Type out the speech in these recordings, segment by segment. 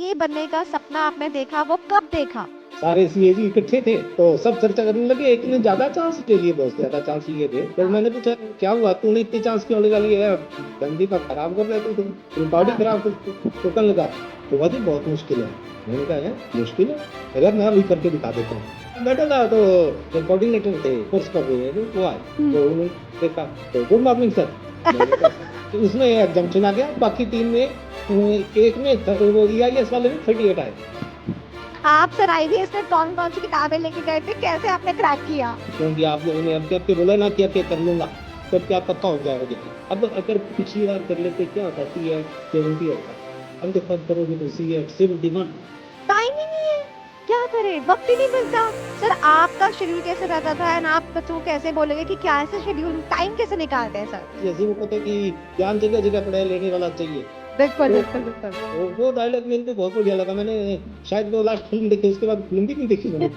CA बनने का सपना आपने देखा, वो कब देखा? सारे सीएजी इकट्ठे थे तो सब चर्चा करने लगे, एक ने ज्यादा चांस ले लिए, बहुत ज्यादा चांस लिए थे। फिर मैंने पूछा क्या हुआ, तूने इतने चांस क्यों लगा लिए? बंदी का खराब कर रहे थे, तुम बॉडी खराब कर। तो कहने लगा तो वह बहुत मुश्किल है। मैंने कहा है मुश्किल है, अगर मैं अभी करके दिखा देता हूँ। बैठा था तो जो कोऑर्डिनेटर थे कोर्स कर रहे थे वो आए, तो उन्होंने देखा तो गुड मॉर्निंग सर। मैंने कहा तो उसमें एग्जाम्पशन आ गया, बाकी टीम में एक में वो EIS वाले में 38 आए। आप सर आईवीएस में कौन कौन सी किताबें लेके गए थे, कैसे आपने क्रैक किया? क्योंकि आप लोगों ने अब क्या बोला ना, क्या क्या कर लूंगा तो क्या पता हो जाएगा। अब अगर पिछली बार कर लेते क्या होता, CA 70 होता, अब देखो करोगे तो CA 71। टाइम ही नहीं है, क्या करे, वक्त ही नहीं मिलता। सर आपका शेड्यूल कैसे रहता था एंड आप बच्चों को कैसे बोलेंगे कि क्या ऐसे शेड्यूल टाइम कैसे निकालते हैं सर? जैसे वो कहते हैं कि ज्ञान जगह जगह पढ़ाई लेने वाला चाहिए, बिल्कुल तो बिल्कुल बिल्कुल। वो डायलॉग मेरे को बहुत बढ़िया लगा। मैंने शायद वो लास्ट फिल्म देखी, उसके बाद फिल्म भी नहीं देखी मैंने।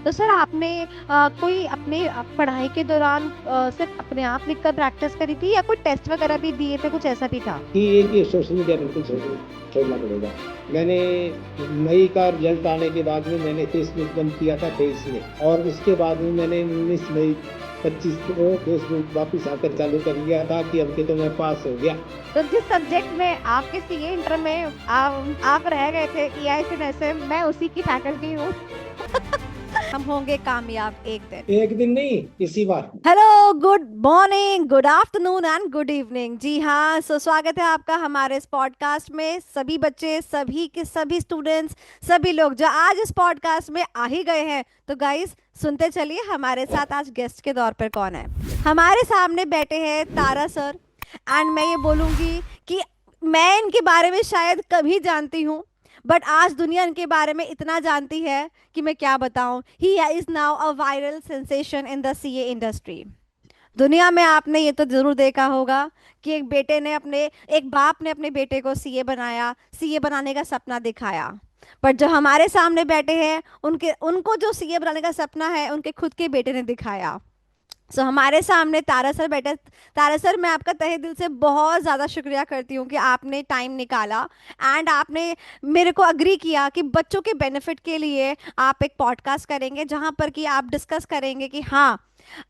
तो सर आपने कोई अपने पढ़ाई के दौरान सिर्फ अपने आप लिखकर प्रैक्टिस करी थी या कोई टेस्ट वगैरह भी दिए थे, कुछ ऐसा भी था? कि एक ये सोशल मीडिया बिल्कुल छोड़ना पड़ेगा। मैंने मई का रिजल्ट आने के बाद में मैंने फेसबुक बंद किया था 23 में, और उसके बाद में मैंने 19 मई 25 को फेसबुक वापस आकर चालू कर लिया था कि अब के तो मैं पास हो गया। तो जिस सब्जेक्ट में आपके सीए इंटर में आप रह गए थे EIS मैं उसी की फैकल्टी हूँ। हम होंगे कामयाब एक दिन। एक दिन नहीं, इसी बार। Hello, good morning, good afternoon and good evening. जी हाँ, स्वागत है आपका हमारे इस पॉडकास्ट में। सभी बच्चे, सभी के सभी स्टूडेंट्स, सभी लोग जो आज इस पॉडकास्ट में आ ही गए हैं, तो गाइस सुनते चलिए हमारे साथ आज गेस्ट के तौर पर कौन है। हमारे सामने बैठे हैं तारा सर। एंड मैं ये बोलूँगी कि मैं इनके बारे में शायद कभी जानती हूँ, बट आज दुनिया इनके बारे में इतना जानती है कि मैं क्या बताऊं। He is now a viral sensation in the CA industry. दुनिया में आपने ये तो जरूर देखा होगा कि एक बाप ने अपने बेटे को सीए बनाया, सीए बनाने का सपना दिखाया। पर जो हमारे सामने बैठे हैं, उनके उनको जो सीए बनाने का सपना है, उनके खुद के बेटे ने दिखाया। हमारे सामने तारा सर बैठे। तारा सर, मैं आपका तहे दिल से बहुत ज़्यादा शुक्रिया करती हूँ कि आपने टाइम निकाला एंड आपने मेरे को अग्री किया कि बच्चों के बेनिफिट के लिए आप एक पॉडकास्ट करेंगे जहाँ पर कि आप डिस्कस करेंगे कि हाँ,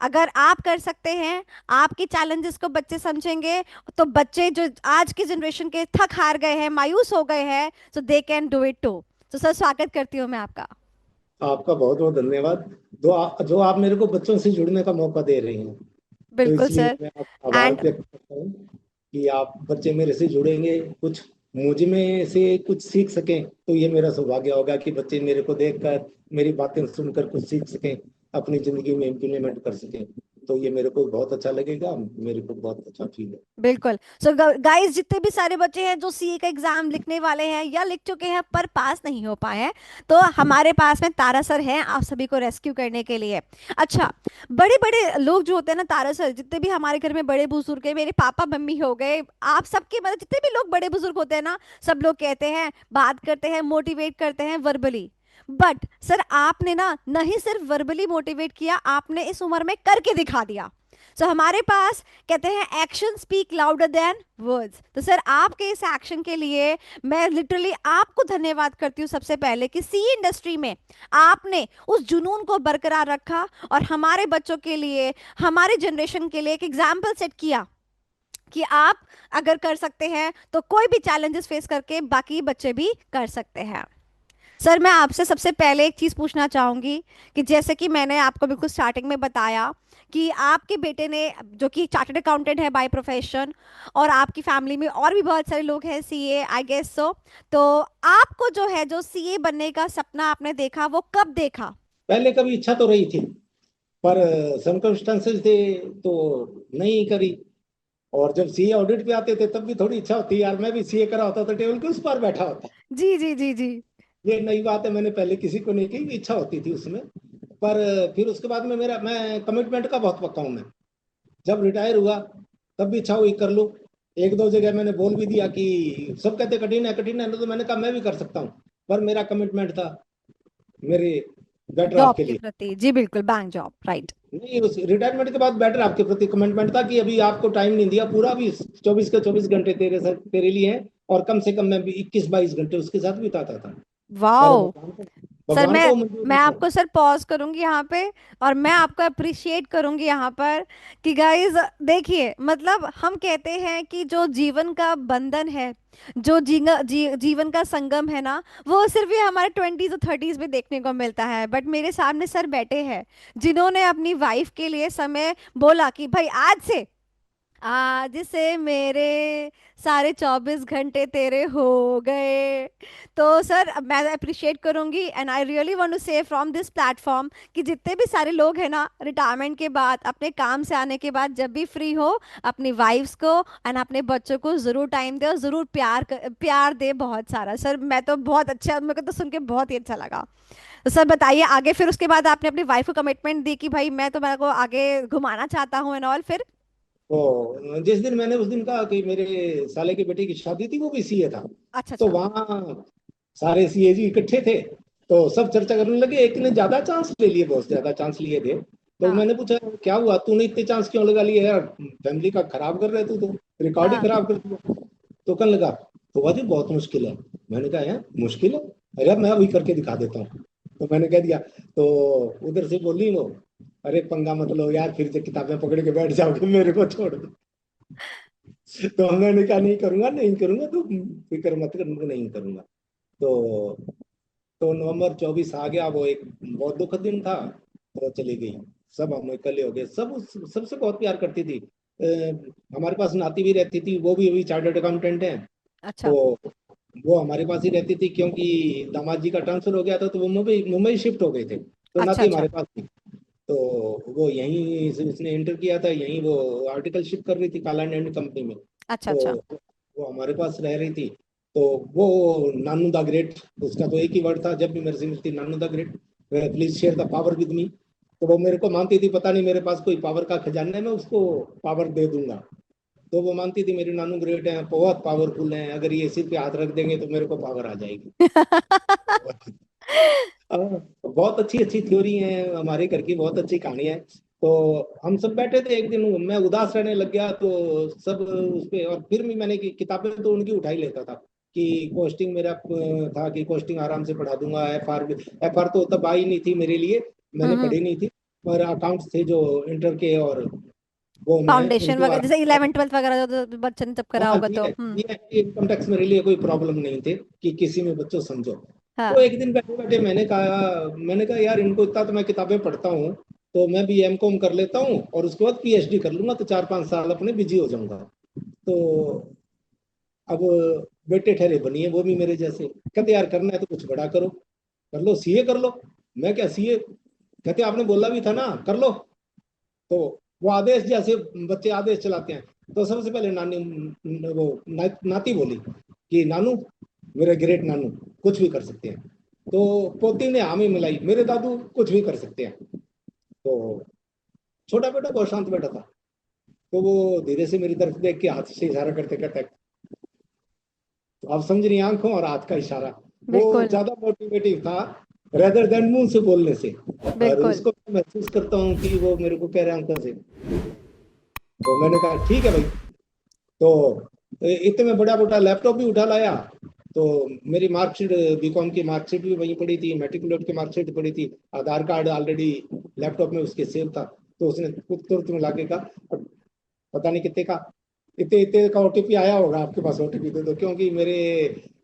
अगर आप कर सकते हैं, आपके चैलेंजेस को बच्चे समझेंगे, तो बच्चे जो आज की जनरेशन के थक हार गए हैं, मायूस हो गए हैं, so they can do it too. तो सर स्वागत करती हूँ मैं आपका। आपका बहुत बहुत धन्यवाद। जो आप मेरे को बच्चों से जुड़ने का मौका दे रहे हैं, तो बिल्कुल इसलिए सर। मैं आपका आभार एंड व्यक्त करता हूँ कि आप बच्चे मेरे से जुड़ेंगे, कुछ मुझ में से कुछ सीख सकें, तो ये मेरा सौभाग्य होगा कि बच्चे मेरे को देखकर, मेरी बातें सुनकर कुछ सीख सकें, अपनी जिंदगी में इम्प्लीमेंट कर सकें। तो ये मेरे को बहुत अच्छा लगेगा, मेरे को बहुत अच्छा फील है। बिल्कुल। गाइस, जितने भी सारे बच्चे हैं जो सीए का एग्जाम लिखने वाले हैं या लिख चुके हैं पर पास नहीं हो पाए हैं, तो हमारे पास में तारा सर हैं आप सभी को रेस्क्यू करने के लिए। अच्छा, बड़े बड़े लोग जो होते हैं ना तारा सर, जितने भी हमारे घर में बड़े बुजुर्ग हैं, मेरे पापा मम्मी हो गए, आप सबके मतलब जितने भी लोग बड़े बुजुर्ग होते हैं ना, सब लोग कहते हैं, बात करते हैं, मोटिवेट करते हैं वर्बली। बट सर आपने ना नहीं सिर्फ वर्बली मोटिवेट किया, आपने इस उम्र में करके दिखा दिया। हमारे पास कहते हैं action speak louder than words. तो सर आपके इस एक्शन के लिए मैं लिटरली आपको धन्यवाद करती हूँ सबसे पहले कि सी इंडस्ट्री में आपने उस जुनून को बरकरार रखा और हमारे बच्चों के लिए, हमारे जनरेशन के लिए एक एग्जाम्पल सेट किया कि आप अगर कर सकते हैं तो कोई भी चैलेंजेस फेस करके बाकी बच्चे भी कर सकते हैं। सर मैं आपसे सबसे पहले एक चीज़ पूछना चाहूँगी कि जैसे कि मैंने आपको बिल्कुल स्टार्टिंग में बताया कि आपके बेटे ने, जो कि चार्टर्ड अकाउंटेंट है बाय प्रोफेशन, और आपकी फैमिली में और भी बहुत सारे लोग हैं सीए, आई गेस सो, तो आपको जो है जो सीए बनने का सपना आपने देखा, वो कब देखा? पहले कभी इच्छा तो रही थी, पर सर्कमस्टांसेस थे तो नहीं करी। और जब सीए ऑडिट पे आते थे तब भी थोड़ी इच्छा होती यार, मैं भी सीए करा होता तो टेबल के उस पर बैठा होता। जी जी जी जी। ये नई बात है, मैंने पहले किसी को नहीं की, इच्छा होती थी उसमें। पर फिर उसके बाद में मैं कमिटमेंट का बहुत पक्का हूँ। मैं जब रिटायर हुआ तब भी इच्छा हुई कर लूँ। एक दो जगह मैंने बोल भी दिया कि सब कहते कठिन है, तो मैंने कहा मैं भी कर सकता हूँ। पर मेरा कमिटमेंट था मेरे बेटर जॉब आपके के लिए। प्रति, जी बिल्कुल, बैंक जॉब, राइट। नहीं, उस रिटायरमेंट के बाद बेटर आपके प्रति कमिटमेंट था कि अभी आपको टाइम नहीं दिया पूरा, अभी 24 के 24 घंटे तेरे लिए हैं, और कम से कम मैं भी 21-22 घंटे उसके साथ बिताता था। पर वाओ। सर भगवान को मंजूर मैं नहीं था। आपको सर पॉज करूंगी यहाँ पे, और मैं आपको अप्रिशिएट करूंगी यहाँ पर कि गाइस देखिए, मतलब हम कहते हैं कि जो जीवन का बंधन है, जो जीवन का संगम है ना, वो सिर्फ ये हमारे 20s और 30s में देखने को मिलता है। बट मेरे सामने सर बैठे हैं जिन्होंने अपनी वाइफ के लिए समय बोला कि भाई आज से मेरे सारे 24 घंटे तेरे हो गए। तो सर अब मैं अप्रिशिएट करूंगी, and I really want to say from this platform कि जितने भी सारे लोग हैं ना, रिटायरमेंट के बाद, अपने काम से आने के बाद, जब भी फ्री हो, अपनी वाइफ्स को एंड अपने बच्चों को जरूर टाइम दे और जरूर प्यार दे बहुत सारा। सर मैं तो बहुत अच्छा, मेरे को तो सुन के बहुत ही अच्छा लगा। तो सर बताइए आगे, फिर उसके बाद आपने अपनी वाइफ को कमिटमेंट दी कि भाई मैं तो मेरे को आगे घुमाना चाहता हूँ एंड ऑल, फिर? तो जिस दिन मैंने उस दिन कहा कि मेरे साले के बेटे की शादी थी, वो भी सीए था। अच्छा तो अच्छा। वहाँ सारे सीए जी इकट्ठे थे। तो सब चर्चा करने लगे, एक ने ज्यादा चांस ले लिए, बहुत ज्यादा चांस लिए थे। तो हाँ मैंने पूछा क्या हुआ, तूने इतने चांस क्यों लगा लिए यार, फैमिली का खराब कर रहे तू तो, रिकॉर्ड ही हाँ। खराब कर दिया। तो कहने लगा तो बाजी बहुत मुश्किल है। मैंने कहा है मुश्किल है, अरे मैं अभी करके दिखा देता हूँ। तो मैंने कह दिया। तो उधर से बोली वो, अरे पंगा मत लो यार, फिर से किताबें पकड़ के बैठ जाओगे, मेरे को छोड़ दो। तो मैंने कहा नहीं करूंगा, नहीं करूंगा, तो फिक्र मत कर, नहीं करूंगा। तो नवंबर 24 आ गया, वो एक बहुत दुखद दिन था। तो चली गई। सब हम इकट्ठे हो गए, सबसे बहुत प्यार करती थी। हमारे पास नाती भी रहती थी, वो भी अभी चार्टर्ड अकाउंटेंट है। अच्छा तो वो हमारे पास ही रहती थी, क्योंकि दामाद जी का ट्रांसफर हो गया था, तो वो मुंबई मुंबई शिफ्ट हो गए थे, तो अच्छा। नाती अच्छा हमारे पास थी। तो वो यहीं से उसने इंटर किया था, यहीं वो आर्टिकलशिप कर रही थी काला एंड कंपनी में। अच्छा। तो अच्छा वो हमारे पास रह रही थी। तो वो नानू द ग्रेट, उसका तो एक ही वर्ड था जब भी मेरे से मिलती, Nanu the great, please share the power with me. तो वो मेरे को मानती थी, पता नहीं मेरे पास कोई पावर का खजाना है, मैं उसको पावर दे दूंगा। तो वो मानती थी मेरे नानू ग्रेट हैं, बहुत पावरफुल हैं, अगर ये सिर पे हाथ रख देंगे तो मेरे को पावर आ जाएगी। बहुत अच्छी अच्छी थ्योरी है, हमारे घर की बहुत अच्छी कहानी है। तो हम सब बैठे थे एक दिन, मैं उदास रहने लग गया, तो सब उस पे, और फिर भी मैंने किताबें तो उनकी उठा ही लेता था कि कोस्टिंग मेरा था कि कोस्टिंग आराम से पढ़ा दूंगा। एफ आर तो तब आई नहीं थी मेरे लिए, मैंने हम्म। पढ़ी नहीं थी। पर अकाउंट्स थे जो इंटर के, और वो मैं फाउंडेशन उनको वगैरह आराम जैसे से। 11th 12th वगैरह जो बच्चे ने जब करा हाँ होगा जी, तो ये इनकम टैक्स मेरे लिए कोई प्रॉब्लम नहीं थे कि किसी में बच्चों समझो। तो हाँ। एक दिन बैठे बैठे मैंने कहा यार, इनको इतना तो मैं किताबें पढ़ता हूँ, तो मैं भी एमकॉम कर लेता हूँ और उसके बाद पीएचडी कर लूंगा, तो 4-5 साल अपने बिजी हो जाऊंगा। तो अब बेटे ठहरे बनिए वो भी मेरे जैसे, कहते यार करना है तो कुछ बड़ा करो, कर लो, सीए कर लो। मैं क्या सीए, कहते आपने बोला भी था ना कर लो। तो वो आदेश जैसे बच्चे आदेश चलाते हैं। तो सबसे पहले नाती बोली कि नानू, मेरे ग्रेट नानू कुछ भी कर सकते हैं। तो पोती ने हामी मिलाई, मेरे दादू कुछ भी कर सकते हैं। तो छोटा बेटा बहुत शांत बैठा था। तो वो धीरे से मेरी तरफ देख के हाथ से इशारा करते कहता है, तो आप समझ रही आंखों और हाथ का इशारा। वो बिल्कुल ज्यादा मोटिवेटिव था रेदर देन मुंह से बोलने से। और बिल्कुल। उसको महसूस करता हूँ कि वो मेरे को कह रहे हैं आंखों से। तो मैंने कहा ठीक है भाई। तो इतने में बड़ा बड़ा लैपटॉप भी उठा लाया। तो मेरी मार्कशीट, बीकॉम की मार्कशीट भी वहीं पड़ी थी, मेट्रिकुलेट की मार्कशीट पड़ी थी, आधार कार्ड ऑलरेडी लैपटॉप में उसके सेव था। तो उसने तुरंत में लाके कहा, पता नहीं कितने का, इतने इतने का ओटीपी आया होगा, आपके पास ओटीपी दे दो, क्योंकि मेरे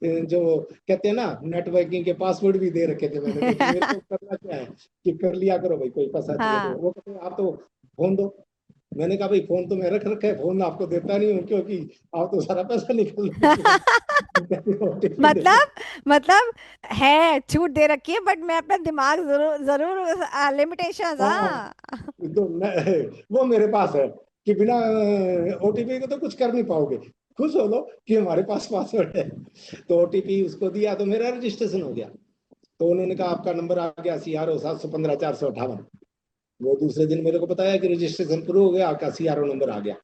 जो कहते हैं ना नेटवर्किंग के पासवर्ड भी दे रखे थे मैंने, क्योंकि मेरे को करना क्या है कि कर लिया करो भाई, कोई पैसा चाहिए तो। हाँ। वो कहते हैं आप तो फोन दो। मैंने कहा भाई फोन तो मैं रख रखा है, फोन आपको देता नहीं हूँ, क्योंकि आप तो सारा पैसा निकाल लोगे। ओटीपी दे दो। मतलब मतलब है छूट दे रखी है, बट मैं अपना दिमाग जरूर जरूर लिमिटेशंस। हाँ, हाँ। तो वो मेरे पास है कि बिना ओटीपी के तो कुछ कर नहीं पाओगे, खुश हो लो कि हमारे पास पासवर्ड है। तो ओटीपी उसको दिया तो मेरा रजिस्ट्रेशन हो गया। तो उन्होंने कहा आपका नंबर आ गया CRO 715 458। वो दूसरे दिन मेरे को बताया कि रजिस्ट्रेशन शुरू हो गया, आपका CRO नंबर आ गया।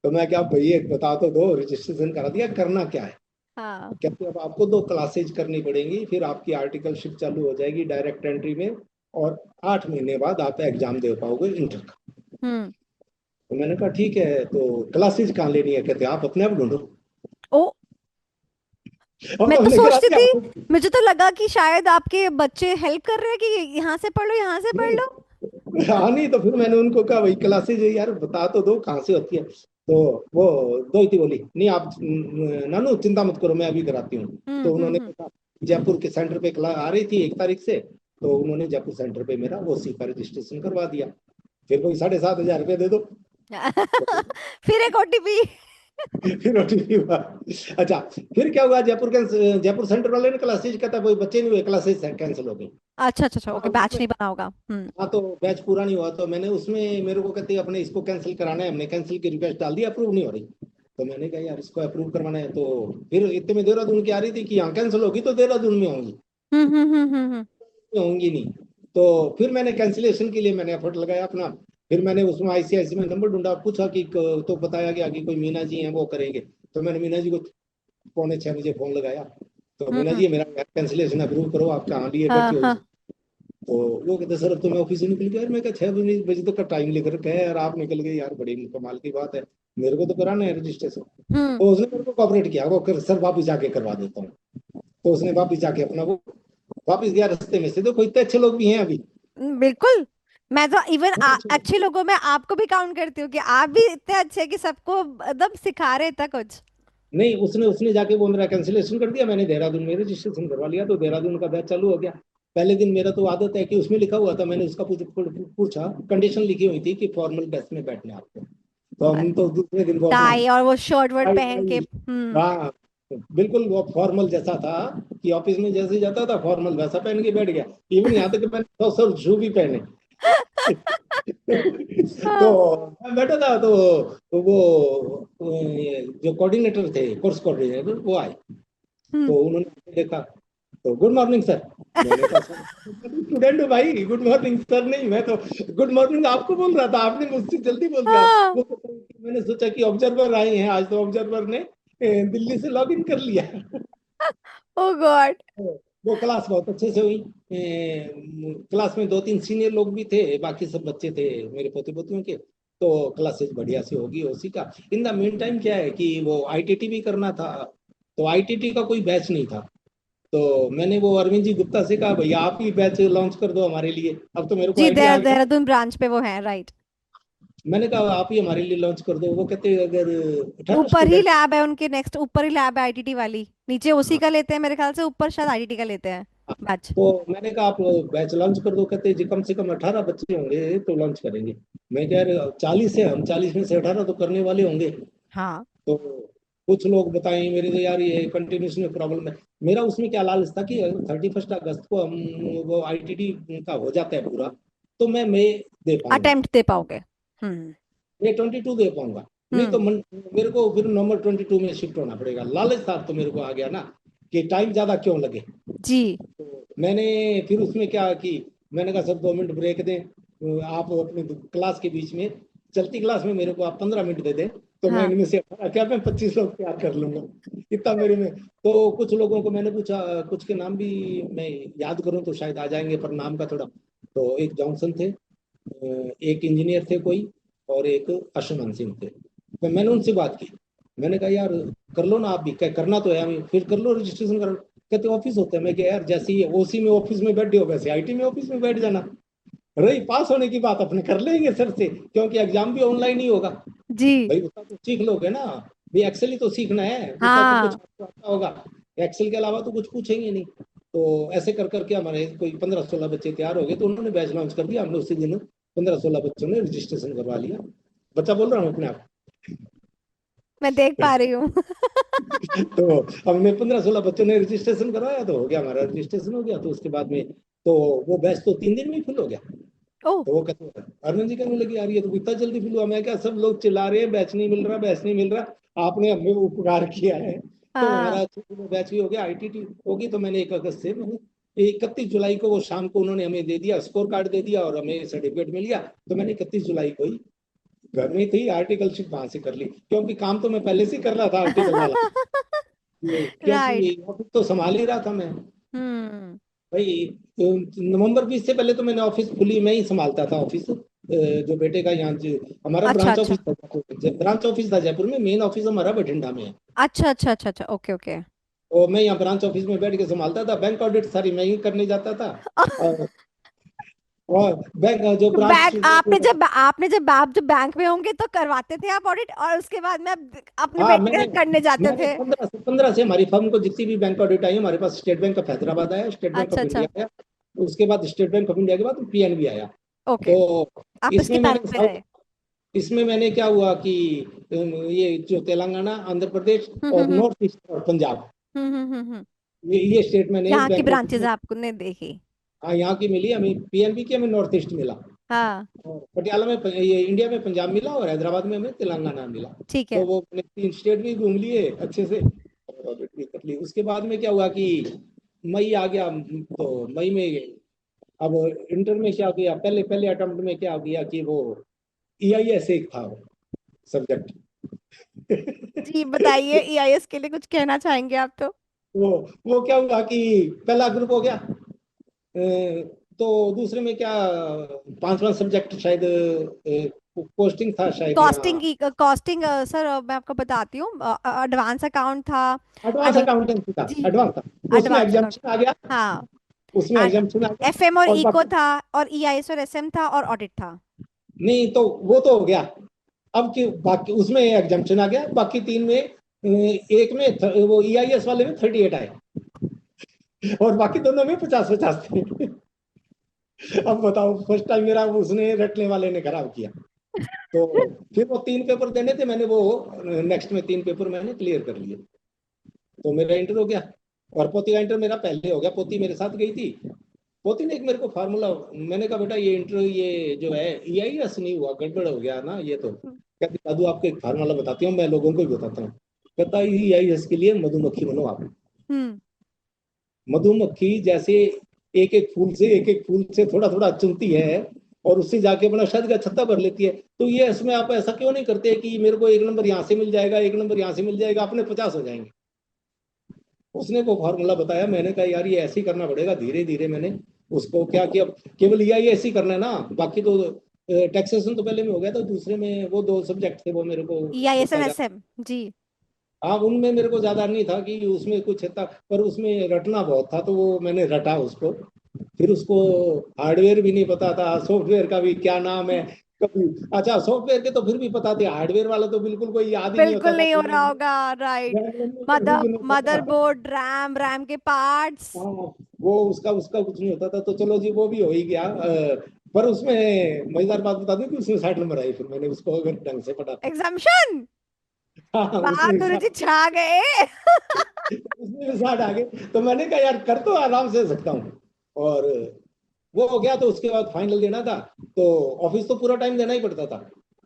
तो मैं क्या भैया एक बता तो दो, रजिस्ट्रेशन करा दिया, करना क्या है। हाँ। कहते अब आपको 2 क्लासेज करनी पड़ेंगी, फिर आपकी आर्टिकलशिप चालू हो जाएगी डायरेक्ट एंट्री में, और 8 महीने बाद आप एग्जाम दे पाओगे इंटर का। हम्म। तो मैंने कहा ठीक है, तो क्लासेज कहाँ लेनी है, कहते आप अपने आप ढूंढो। ओ। अब मैं तो तो हमने करा सोचती दिया। थी, मुझे तो लगा कि शायद आपके बच्चे हेल्प कर रहे हैं कि यहाँ से पढ़ लो, यहाँ से पढ़ नहीं, लो। हाँ नहीं, तो फिर मैंने उनको कहा वही क्लासेज है यार, बता तो दो कहाँ से होती है। तो वो दो ही थी, बोली नहीं आप नानू चिंता मत करो, मैं अभी कराती हूँ। तो उन्होंने हम्म। कहा जयपुर के सेंटर पे क्लास आ रही थी 1 तारीख से, तो उन्होंने जयपुर सेंटर पे मेरा वो सी का रजिस्ट्रेशन करवा दिया। फिर कोई 7,500 रुपये दे दो। तो फिर एक ओटीपी। फिर ओटीपी हुआ। अच्छा, फिर क्या हुआ, जयपुर सेंटर वाले ने क्लासेज कहता कोई बच्चे नहीं हुए, क्लासेज कैंसिल हो गई। अच्छा अच्छा अच्छा, ओके, अब बैच उसमें, नहीं बना होगा। हम्म। हाँ तो बैच पूरा नहीं हुआ, तो मैंने उसमें मेरे को कहते अपने इसको कैंसिल कराना है, हमने कैंसिल की रिक्वेस्ट डाल दी, अप्रूव नहीं हो रही। तो मैंने कहा यार इसको अप्रूव करवाना है, तो फिर इतने में देहरादून की आ रही थी कि यहाँ कैंसिल होगी तो देहरादून में होंगी, हम्म। होंगी नहीं। तो फिर मैंने कैंसिलेशन के लिए मैंने एफर्ट लगाया अपना। फिर मैंने उसमें आईसीआईसी में नंबर ढूंढा, पूछा कि तो बताया गया कि कोई मीना जी हैं वो करेंगे। तो मैंने मीना जी को 6:45 फोन लगाया। तो मीना हम्म। जी मेरा कैंसिलेशन अप्रूव करो, आप कहाँ लिए हाँ बैठे हो। हाँ। तो वो कहते सर अब तो मैं ऑफिस से निकल गया यार। मैं कहा 6 बजे तक का टाइम लिख रखा है यार, आप निकल गए यार, बड़ी कमाल की बात है, मेरे को तो कराना है रजिस्ट्रेशन। हम्म। तो उसने मेरे को कॉपरेट किया, वो कर सर वापिस जाके करवा देता हूँ। तो उसने वापिस जाके अपना वो वापिस गया, रास्ते में से देखो इतने अच्छे लोग भी हैं अभी। बिल्कुल। मैं तो इवन बहुत अच्छे लोग। अच्छे लोगों में आपको भी काउंट करती हूँ कि आप भी इतने अच्छे हैं कि सबको एकदम सिखा रहे था कुछ। नहीं, उसने उसने जाके वो मेरा कैंसिलेशन कर दिया, मैंने देहरादून में रजिस्ट्रेशन करवा लिया, तो देहरादून का बैच चालू हो गया। पहले दिन मेरा तो आदत है कि उसमें लिखा हुआ था, मैंने उसका पूछा, कंडीशन लिखी हुई थी कि फॉर्मल ड्रेस में बैठना है आपको। तो हम तो दूसरे दिन वो अपना टाई और वो शर्ट वर्ट टाई पहन के। वाई, हम्म। हाँ बिल्कुल वो फॉर्मल जैसा था, कि ऑफिस में जैसे जाता था फॉर्मल वैसा पहन के बैठ गया। इवन यहाँ तक कि मैंने 100 शू भी पहने। तो हाँ। मैं बैठा था, तो वो जो कोऑर्डिनेटर थे, कोर्स कोऑर्डिनेटर वो आए। हम्म। तो उन्होंने देखा, तो गुड मॉर्निंग सर। मैंने कहा सर स्टूडेंट हूँ भाई, गुड मॉर्निंग सर नहीं, मैं तो गुड मॉर्निंग आपको बोल रहा था, आपने मुझसे जल्दी बोल दिया। हाँ। वो कहता है कि मैंने सोचा कि ऑब्जर्वर आए हैं आज, तो ऑब्जर्वर ने दिल्ली से लॉग इन कर लिया। ओ गॉड। वो क्लास बहुत अच्छे से हुई। क्लास में 2-3 सीनियर लोग भी थे, बाकी सब बच्चे थे मेरे पोते पोतियों के। तो क्लासेस बढ़िया से होगी उसी का। इन द मेन टाइम क्या है कि वो आईटीटी भी करना था, तो आईटीटी का कोई बैच नहीं था। तो मैंने वो अरविंद जी गुप्ता से कहा भैया आप ही बैच लॉन्च कर दो हमारे लिए, अब तो मेरे को जी, आइडिया आ गया। देहरादून ब्रांच पे वो है, राइट। मैंने कहा आप ही हमारे लिए लॉन्च कर दो। वो कहते अगर 18 ऊपर ही स्टूडेंट। लैब है उनके, नेक्स्ट ऊपर ही लैब है आईटीटी वाली, नीचे उसी का लेते हैं मेरे ख्याल से, ऊपर शायद आईटीटी का लेते हैं बैच। तो मैंने कहा आप बैच लॉन्च कर दो। कहते जी कम से कम 18 बच्चे होंगे तो लॉन्च करेंगे। मैं कह रहा 40 है, हम 40 में से 18 तो करने वाले होंगे। हाँ। तो कुछ लोग बताएं मेरे, तो यार ये कंटिन्यूस में प्रॉब्लम है। मेरा उसमें क्या लालच था कि 31 अगस्त को हम वो आईटीटी का हो जाता है पूरा, तो मैं मई दे पाऊंगा, अटेम्प्ट दे पाओगे। हम्म। मैं 22 दे पाऊंगा। नहीं तो हम्म। मेरे को फिर नवंबर 22 में शिफ्ट होना पड़ेगा। लालच था तो मेरे को आ गया ना, कि टाइम ज्यादा क्यों लगे। जी। तो मैंने फिर उसमें क्या कि मैंने कहा सर 2 मिनट ब्रेक दें, आप अपने क्लास के बीच में, चलती क्लास में मेरे को आप 15 मिनट दे दें, तो मैं हाँ। इनमें से क्या मैं 25 लोग तैयार कर लूंगा, इतना मेरे में। तो कुछ लोगों को मैंने पूछा, कुछ के नाम भी मैं याद करूं तो शायद आ जाएंगे, पर नाम का थोड़ा। तो एक जॉनसन थे, एक इंजीनियर थे कोई, और एक आशुमान सिंह थे। तो मैंने उनसे बात की, मैंने कहा यार कर लो ना आप भी, क्या करना तो है हमें, फिर कर लो रजिस्ट्रेशन कर लो। कहते ऑफिस होता है। मैं क्या यार, जैसे ही ओसी में ऑफिस में बैठे हो वैसे आईटी में ऑफिस में बैठ जाना। रही पास होने की बात अपने कर लेंगे सर से, क्योंकि एग्जाम भी ऑनलाइन ही होगा। जी। भाई उतना तो सीख लोगे ना, भी एक्सेल ही तो सीखना है, उतना तो कुछ हाँ। आपको आता होगा। एक्सेल के अलावा तो कुछ पूछेंगे नहीं। तो ऐसे कर करके हमारे कोई 15-16 बच्चे तैयार हो गए, तो उन्होंने बैच लॉन्च कर दिया। हमने उसी दिन 15-16 बच्चों ने रजिस्ट्रेशन करवा लिया। बच्चा बोल रहा हूँ अपने आप। मैं देख पा रही हूँ। तो हमने 15-16 बच्चों ने रजिस्ट्रेशन करवाया, तो हो गया हमारा रजिस्ट्रेशन हो गया। तो उसके बाद में तो वो बैच तो 3 दिन में ही फिल हो गया। ओ। तो वो कहते अरविंद जी कहने लगी यार ये तो इतना जल्दी फिल हुआ। मैं क्या, सब लोग चिल्ला रहे हैं बैच नहीं मिल रहा, बैच नहीं मिल रहा, आपने हमें उपकार किया है। तो हाँ। हमारा बैच भी हो गया, आईटीटी होगी। तो मैंने 1 अगस्त से, मैंने 31 जुलाई को वो शाम को उन्होंने हमें दे दिया, स्कोर कार्ड दे दिया और हमें सर्टिफिकेट मिल गया। तो मैंने 31 जुलाई को ही घर में थी आर्टिकलशिप वहां से कर ली, क्योंकि काम तो मैं पहले से कर रहा था आर्टिकल वाला। राइट। क्योंकि ऑफिस तो संभाल ही रहा था मैं हम्म। भाई। नवंबर 20 से पहले तो मैंने ऑफिस फुली मैं ही संभालता था ऑफिस। जो बेटे का यहाँ हमारा अच्छा ब्रांच अच्छा ऑफिस था, ब्रांच ऑफिस था जयपुर में, मेन ऑफिस हमारा बठिंडा में है। अच्छा अच्छा अच्छा अच्छा, ओके ओके। और मैं यहाँ ब्रांच ऑफिस में बैठ के संभालता था, बैंक ऑडिट सारी मैं ही करने जाता था। और, और बैंक जो ब्रांच, बैंक आपने जब आप जब बैंक में होंगे तो करवाते थे आप ऑडिट, और उसके बाद में आप अपने हाँ बेटे मैंने का करने जाते मैंने थे? 15 से हमारी फर्म को जितनी भी बैंक ऑडिट आई, हमारे पास स्टेट बैंक ऑफ हैदराबाद आया, स्टेट बैंक अच्छा ऑफ अच्छा। इंडिया आया, उसके बाद स्टेट बैंक ऑफ इंडिया के बाद पीएनबी आया। ओके। तो आप इसकी इसमें पैरवी मैंने पे साउथ रहे? इसमें मैंने क्या हुआ कि ये जो तेलंगाना, आंध्र प्रदेश हम्म और हम्म नॉर्थ ईस्ट और पंजाब, हम्म। ये स्टेट मैंने यहाँ की बैंक ऑफ ब्रांचेस इंडिया। आपको ने देखी? हाँ यहाँ की मिली हमें, पीएनबी की हमें नॉर्थ ईस्ट मिला, हाँ। और पटियाला में ये इंडिया में पंजाब मिला, और हैदराबाद में हमें तेलंगाना मिला। ठीक तो है। वो मैंने 3 स्टेट भी घूम लिए अच्छे से, और ऑडिट भी कर ली। उसके बाद में क्या हुआ कि मई आ गया, तो मई में अब इंटर में क्या किया, पहले पहले अटेम्प्ट में क्या किया कि वो ईआईएस एक था सब्जेक्ट। जी बताइए, ईआईएस के लिए कुछ कहना चाहेंगे आप तो? वो वो क्या हुआ कि पहला ग्रुप हो गया, तो दूसरे में क्या, 5वां सब्जेक्ट शायद पोस्टिंग था शायद कॉस्टिंग यहाँ, की कॉस्टिंग, सर मैं आपको बताती हूँ, एडवांस अकाउंट था। एडवांस एड अकाउंटेंसी था, जी, एडवांस था। उसमें एडवांस अकाउंट। एग्जाम्पशन आ गया, हाँ। उसमें एग्जाम्पशन आ गया। एफएम और और इको बाकी था, और ईआईएस और एसएम था, और ऑडिट था। नहीं, तो वो तो हो गया। अब कि बाकी उसमें एग्जाम्पशन आ गया, बाकी तीन में एक में वो ईआईएस वाले में 38 आए, और बाकी दोनों में 50-50 थे। अब बताओ, फर्स्ट टाइम मेरा उसने रटने वाले ने खराब किया। तो फिर वो 3 पेपर देने थे, मैंने वो नेक्स्ट में 3 पेपर मैंने क्लियर कर लिए, तो मेरा इंटर हो गया। और पोती का इंटर मेरा पहले हो गया, पोती मेरे साथ गई थी। पोती ने एक मेरे को फार्मूला, मैंने कहा बेटा ये इंटर ये जो है ईआईएस नहीं हुआ, गड़बड़ हो गया ना ये तो। कहती दादू आपको एक फार्मूला बताती हूँ, मैं लोगों को भी बताता हूँ। कहता ईआईएस के लिए मधुमक्खी बनो आप। हम्म। मधुमक्खी जैसे एक एक फूल से थोड़ा थोड़ा चुनती है, और उससे जाके अपना शहद का छत्ता भर लेती है। तो ये इसमें आप ऐसा क्यों नहीं करते कि मेरे को 1 नंबर यहाँ से मिल जाएगा, 1 नंबर यहाँ से मिल जाएगा, अपने 50 हो जाएंगे। उसने वो फॉर्मूला बताया, मैंने कहा यार ये ऐसे ही करना पड़ेगा। धीरे धीरे मैंने उसको क्या किया, केवल ये ऐसे ही करना है ना, बाकी तो टैक्सेशन तो पहले में हो गया था, दूसरे में वो 2 सब्जेक्ट थे वो मेरे को ईआईएस एंड उतना ज्यादा। एसएम जी। हाँ उनमें मेरे को ज्यादा नहीं था कि उसमें कुछ था, पर उसमें रटना बहुत था, तो वो मैंने रटा उसको। फिर उसको हार्डवेयर भी नहीं पता था, सॉफ्टवेयर का भी क्या नाम है कभी। अच्छा सॉफ्टवेयर के तो फिर भी पता थे, हार्डवेयर वाला तो बिल्कुल कोई याद ही नहीं होता बिल्कुल था। नहीं हो रहा होगा, राइट। मदरबोर्ड, रैम, रैम के पार्ट्स। हाँ वो उसका उसका कुछ नहीं होता था, तो चलो जी वो भी हो ही गया। पर उसमें मजेदार बात बता दूं कि उसमें 60 नंबर आई, फिर मैंने उसको अगर ढंग से पढ़ा तो। एग्जाम्शन! हाँ उसमें बहादुर जी छा गए। उसमें भी 60 आ गए, तो मैंने कहा यार कर तो आराम से सकता हूँ। और वो हो गया, तो उसके बाद फाइनल देना था, तो ऑफिस तो पूरा टाइम देना ही पड़ता था।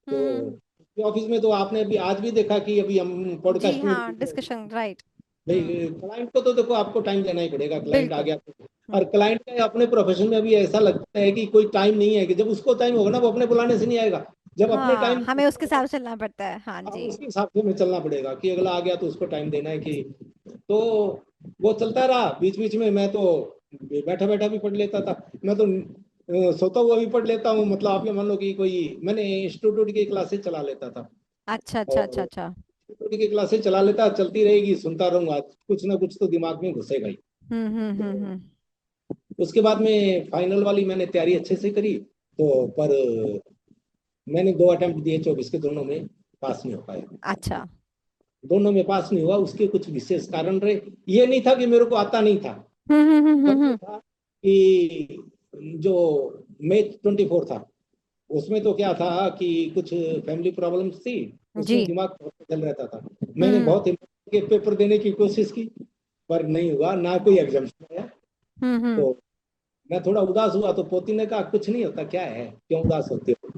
हम्म। तो ऑफिस में तो आपने अभी आज भी देखा कि अभी हम जी पॉडकास्ट में हाँ, डिस्कशन, राइट। भाई, हम्म। क्लाइंट को तो देखो आपको टाइम देना ही पड़ेगा, क्लाइंट आ बिल्कुल। गया तो। और हम्म। क्लाइंट का अपने प्रोफेशन में भी ऐसा लगता है कि कोई टाइम नहीं है, कि जब उसको टाइम होगा ना वो अपने बुलाने से नहीं आएगा। जब अपने हाँ, टाइम, हमें उसके हिसाब से चलना पड़ता है, हाँ अब जी। उसके हिसाब से हमें चलना पड़ेगा कि अगला आ गया तो उसको टाइम देना है कि। तो वो चलता रहा, बीच बीच में मैं तो बैठा बैठा भी पढ़ लेता था। मैं तो सोता हुआ भी पढ़ लेता हूँ, मतलब आप ये मान लो कि कोई मैंने इंस्टीट्यूट की क्लासेस चला लेता था। अच्छा अच्छा अच्छा और अच्छा। इंस्टीट्यूट की क्लासेस चला लेता, चलती रहेगी, सुनता रहूंगा, कुछ ना कुछ तो दिमाग में घुसेगा ही। तो हम्म। उसके बाद में फाइनल वाली मैंने तैयारी अच्छे से करी, तो पर मैंने 2 अटेम्प्ट दिए 24 के, दोनों में पास नहीं हो पाया। अच्छा। दोनों में पास नहीं हुआ, उसके कुछ विशेष कारण रहे। ये नहीं था कि मेरे को आता नहीं था, पर ये हम्म। था कि जो May 24 था, उसमें तो क्या था कि कुछ फैमिली प्रॉब्लम्स थी, उसमें जी। दिमाग बहुत चल रहता था। मैंने हम्म बहुत हिम्मत के पेपर देने की कोशिश की, पर नहीं हुआ, ना कोई एग्जाम्पशन आया। हम्म। तो मैं थोड़ा उदास हुआ, तो पोती ने कहा कुछ नहीं होता, क्या है क्यों उदास होते हो।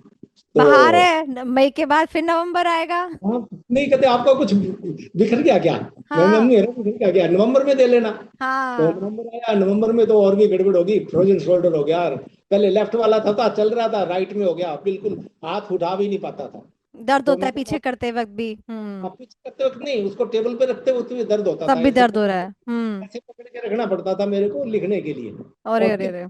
बाहर तो है, मई के बाद फिर नवंबर आएगा। हाँ, नहीं कहते आपका कुछ बिखर गया क्या। मैंने हाँ मेरा बिखर क्या गया, नवंबर में दे लेना। तो हाँ। नवंबर आया, नवंबर में तो और भी गड़बड़ होगी, फ्रोजन शोल्डर हो गया यार। पहले लेफ्ट वाला था चल रहा था, राइट में हो गया, बिल्कुल हाथ उठा भी नहीं पाता था। दर्द तो होता है मैंने पीछे कहा करते वक्त भी। आप पीछे करते वक्त नहीं, उसको टेबल पे रखते वक्त भी दर्द होता तब था, भी ऐसे दर्द हो रहा है। ऐसे पकड़ के रखना पड़ता था मेरे को लिखने के लिए। अरे और अरे फिर अरे।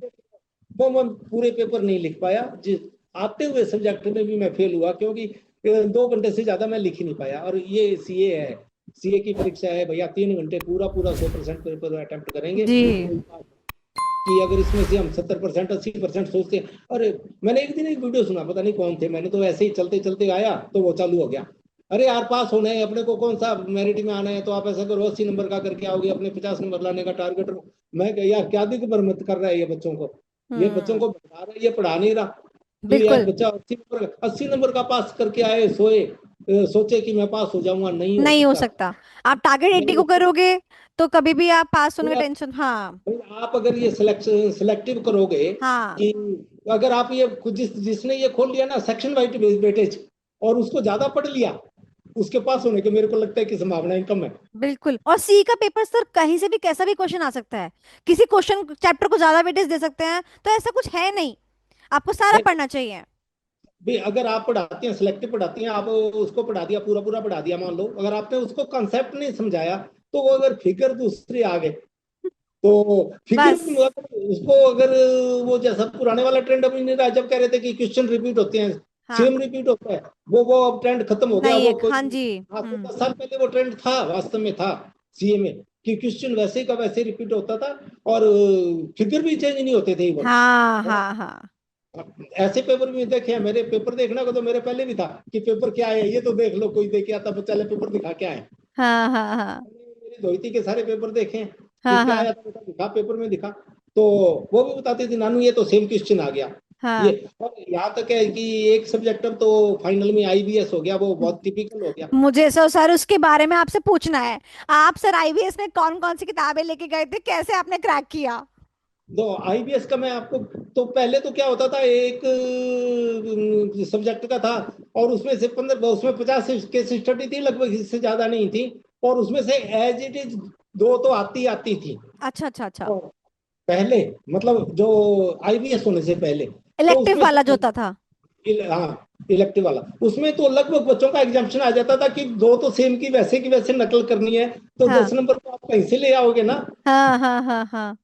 वो मैं पूरे पेपर नहीं लिख पाया, जिस आते हुए सब्जेक्ट में भी मैं फेल हुआ, क्योंकि 2 घंटे से ज्यादा मैं लिख ही नहीं पाया। और ये सीए है, सीए की परीक्षा है भैया, 3 घंटे पूरा पूरा 100% पेपर अटेम्प्ट करेंगे, जी। कि अगर इसमें से हम 70% 80% सोचते हैं। अरे मैंने एक दिन एक वीडियो सुना, पता नहीं कौन थे, मैंने तो ऐसे ही चलते चलते आया तो वो चालू हो गया। अरे यार पास होना है अपने को, कौन सा मेरिट में आना है, तो आप ऐसा करो 80 नंबर का करके आओगे, अपने 50 नंबर लाने का टारगेट। मैं कह यार क्या दिख भ्रमित कर रहा है ये बच्चों को, ये बच्चों हम्म। को बता रहा है, ये पढ़ा नहीं रहा। कि यार बिल्कुल बच्चा 80 नंबर का पास करके आए, सोए सोचे कि मैं पास हो जाऊंगा, नहीं हो नहीं हो सकता। सकता। आप टारगेट 80 नहीं को हो करोगे तो कभी भी आप पास होने का सकता। टेंशन। हाँ। भाई आप अगर ये सिलेक्टिव करोगे हाँ। कि अगर आप ये जिसने ये खोल लिया ना सेक्शन वाइज वेटेज, और उसको ज्यादा पढ़ लिया, उसके पास होने के मेरे को लगता है कि संभावनाएं कम है। बिल्कुल। और सी का पेपर सर कहीं से भी कैसा भी क्वेश्चन आ सकता है। किसी क्वेश्चन चैप्टर को ज्यादा वेटेज दे सकते हैं, तो ऐसा कुछ है नहीं। आपको सारा नहीं, पढ़ना चाहिए। भाई अगर आप पढ़ाती हैं सिलेक्टिव पढ़ाती हैं, आप उसको पढ़ा दिया पूरा पूरा पढ़ा दिया, मान लो अगर आपने उसको कंसेप्ट नहीं समझाया, तो वो अगर फिगर दूसरे आ गए तो फिगर बस। उसको अगर वो जैसा पुराने वाला ट्रेंड अभी नहीं रहा, जब कह रहे थे कि क्वेश्चन रिपीट होते हैं, हाँ। सेम रिपीट होता है, वो अब ट्रेंड खत्म हो गया। नहीं वो एक, हाँ कोई जी। आज से 10 साल पहले वो ट्रेंड था, वास्तव में था सीए में, कि क्वेश्चन वैसे का वैसे रिपीट होता था, और फिगर भी चेंज नहीं होते थे इवन। हाँ हाँ हाँ ऐसे पेपर भी देखे हैं, मेरे पेपर देखना को तो मेरे पहले भी था कि पेपर क्या है ये तो देख लो, कोई देख के आता बच्चा ले पेपर दिखा क्या है। हाँ हाँ हाँ मेरी धोती के सारे पेपर देखे हैं कि हाँ क्या हाँ आया था बेटा, दिखा पेपर में दिखा। तो वो भी बताते थे नानू ये तो सेम क्वेश्चन आ गया। ये हाँ। और यहाँ तक है कि एक सब्जेक्ट अब तो फाइनल में आईबीएस हो गया, वो बहुत टिपिकल हो गया। मुझे सर उसके बारे में आपसे पूछना है। आप सर आईबीएस में कौन कौन सी किताबें लेके गए थे, कैसे आपने क्रैक किया? तो आईबीएस का मैं आपको, तो पहले तो क्या होता था, एक सब्जेक्ट का था, और उसमें से 15, उसमें 50 केस स्टडी थी लगभग, इससे ज्यादा नहीं थी, और उसमें से एज इट इज दो तो आती आती थी। अच्छा अच्छा अच्छा। और पहले मतलब जो आईबीएस होने से पहले, तो इलेक्टिव उसमें वाला जो से होता था। हाँ इलेक्टिव वाला, उसमें तो लगभग बच्चों का एग्जाम्पशन आ जाता था कि दो तो सेम की वैसे की वैसे नकल करनी है, तो हाँ 10 नंबर तो आप कहीं से ले आओगे ना। हाँ हाँ हाँ हाँ।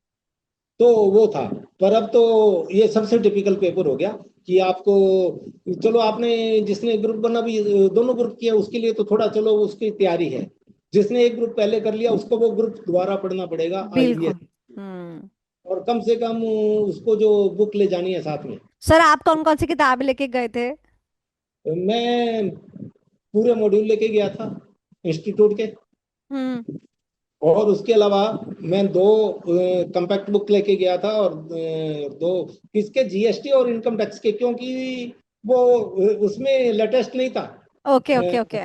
तो वो था। पर अब तो ये सबसे टिपिकल पेपर हो गया कि आपको, चलो आपने जिसने ग्रुप बना भी, दोनों ग्रुप किया उसके लिए तो थोड़ा चलो उसकी तैयारी है, जिसने एक ग्रुप पहले कर लिया उसको वो ग्रुप दोबारा पढ़ना पड़ेगा आईबीएस, बिल्कुल। हम्म। और कम से कम उसको जो बुक ले जानी है साथ में। सर आप कौन कौन सी किताबें लेके गए थे? मैं पूरे मॉड्यूल लेके गया था इंस्टीट्यूट के, हम्म। और उसके अलावा मैं दो कंपैक्ट बुक लेके गया था, और दो किसके, जीएसटी और इनकम टैक्स के, क्योंकि वो उसमें लेटेस्ट नहीं था। Okay a, okay okay.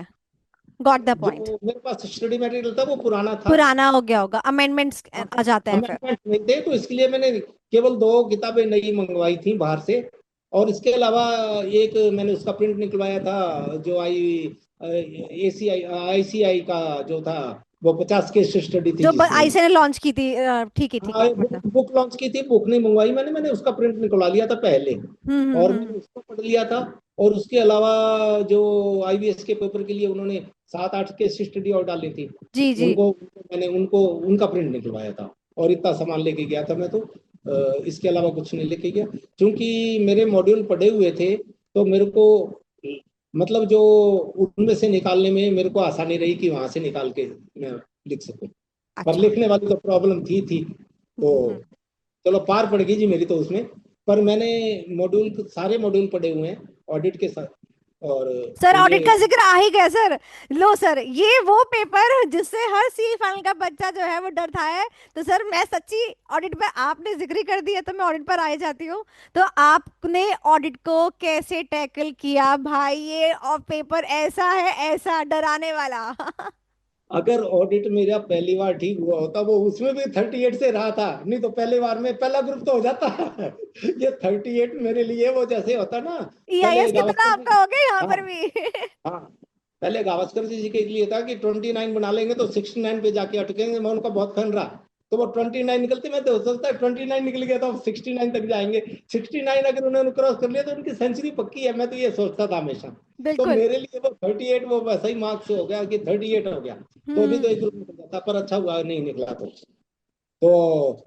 Got the point. जो मेरे पास स्टडी मटेरियल था वो पुराना था। पुराना हो गया होगा, अमेंडमेंट्स आ जाते हैं फिर। अमेंडमेंट नहीं थे, तो इसके लिए मैंने केवल दो किताबें नई मंगवाई थी बाहर से, और इसके अलावा एक मैंने उसका प्रिंट निकलवाया था, जो आई एसीआई आईसीआई का जो था, वो 50 केस स्टडी थी जो जिसमें। आईसी ने लॉन्च की थी, ठीक हाँ है ये बुक मतलब। बुक लॉन्च की थी, बुक नहीं मंगवाई मैंने, उसका प्रिंट निकलवा लिया था पहले, और मैंने हम्म। उसको पढ़ लिया था। और उसके अलावा जो आईबीएस के पेपर के लिए उन्होंने 7-8 केस स्टडी और डाली थी, जी जी। उनको मैंने उनको उनका प्रिंट निकलवाया था, और इतना सामान लेके गया था मैं तो। इसके अलावा कुछ नहीं लेके गया, क्योंकि मेरे मॉड्यूल पढ़े हुए थे, तो मेरे को मतलब जो उनमें से निकालने में मेरे को आसानी रही कि वहां से निकाल के मैं लिख सकूं। पर अच्छा। लिखने वाली तो प्रॉब्लम थी तो हम्म। चलो पार पड़ गई जी मेरी तो उसमें। पर मैंने मॉड्यूल सारे मॉड्यूल पढ़े हुए हैं ऑडिट के साथ, और सर ये ऑडिट का जिक्र आ ही गया सर। लो सर, ये वो पेपर जिससे हर सी फाइनल का बच्चा जो है वो डरता है। तो सर मैं सच्ची, ऑडिट पे आपने जिक्र ही कर दिया तो मैं ऑडिट पर आ ही जाती हूँ। तो आपने ऑडिट को कैसे टैकल किया भाई? ये और पेपर ऐसा है, ऐसा डराने वाला। अगर ऑडिट मेरा पहली बार ठीक हुआ होता, वो उसमें भी 38 से रहा था, नहीं तो पहली बार में पहला ग्रुप तो हो जाता। ये 38 मेरे लिए वो जैसे होता ना, पहले ईआईएस की तरह गावस्कर जी। आपका हो गया यहाँ हाँ पर भी। हाँ, पहले गावस्कर जी के लिए था कि 29 बना लेंगे तो 69 पे जाके अटकेंगे, मैं उनका बहुत फैन रहा। तो वो 29 निकलते, मैं तो सोचता 29 निकल गया तो 69 तक जाएंगे। 69 अगर उन्होंने क्रॉस कर लिया तो उनकी सेंचुरी पक्की है, मैं तो ये सोचता था हमेशा। तो बिल्कुल। मेरे लिए वो 38 वो वैसा ही मार्क्स हो गया कि 38 हो गया, तो भी तो हम्म। एक ग्रुप निकल जाता, पर अच्छा हुआ नहीं निकला। तो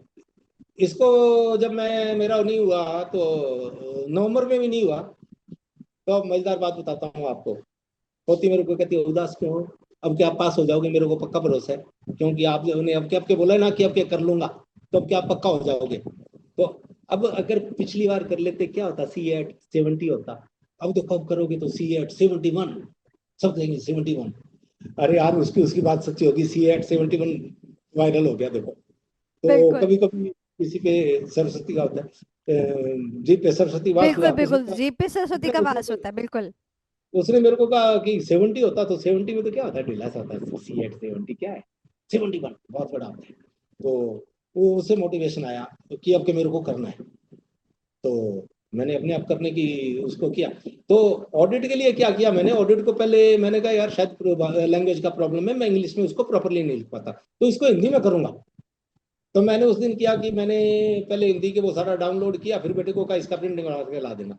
इसको जब मैं मेरा नहीं हुआ तो नवंबर में भी नहीं हुआ। तो अब मजेदार बात बताता हूँ आपको, होती मेरे को कहती है उदास क्यों हो? अब क्या आप पास हो जाओगे, मेरे को पक्का भरोसा है, क्योंकि आपने अब क्या आपके बोला ना कि अब क्या कर लूंगा, तो अब क्या आप पक्का हो जाओगे। तो अब अगर पिछली बार कर लेते क्या होता, C@70 होता। अब देखो अब करोगे तो C@71, सब देंगे 71। अरे यार उसकी उसकी बात सच्ची होगी, C@71 वायरल हो गया देखो। तो बिल्कुल कभी कभी किसी पे सरस्वती का होता है, जी पे सरस्वती वास बिल्कुल हुआ किसी बिल्कुल, का। जीप पे सरस्वती उसने का उसने वास होता है, बिल्कुल। उसने मेरे को कहा कि 70 होता, तो 70 में तो क्या होता है, ढीला सा होता है, C@70 क्या है, 71 बहुत बड़ा होता है। तो वो उससे मोटिवेशन आया तो कि अब के मेरे को करना है। तो मैंने अपने आप करने की उसको किया। तो ऑडिट के लिए क्या किया मैंने, ऑडिट को पहले मैंने कहा यार शायद लैंग्वेज का प्रॉब्लम है, मैं इंग्लिश में उसको प्रॉपरली नहीं लिख पाता, तो इसको हिंदी में करूंगा। तो मैंने उस दिन किया कि मैंने पहले हिंदी के वो सारा डाउनलोड किया, फिर बेटे को कहा इसका प्रिंट निकाल के ला देना।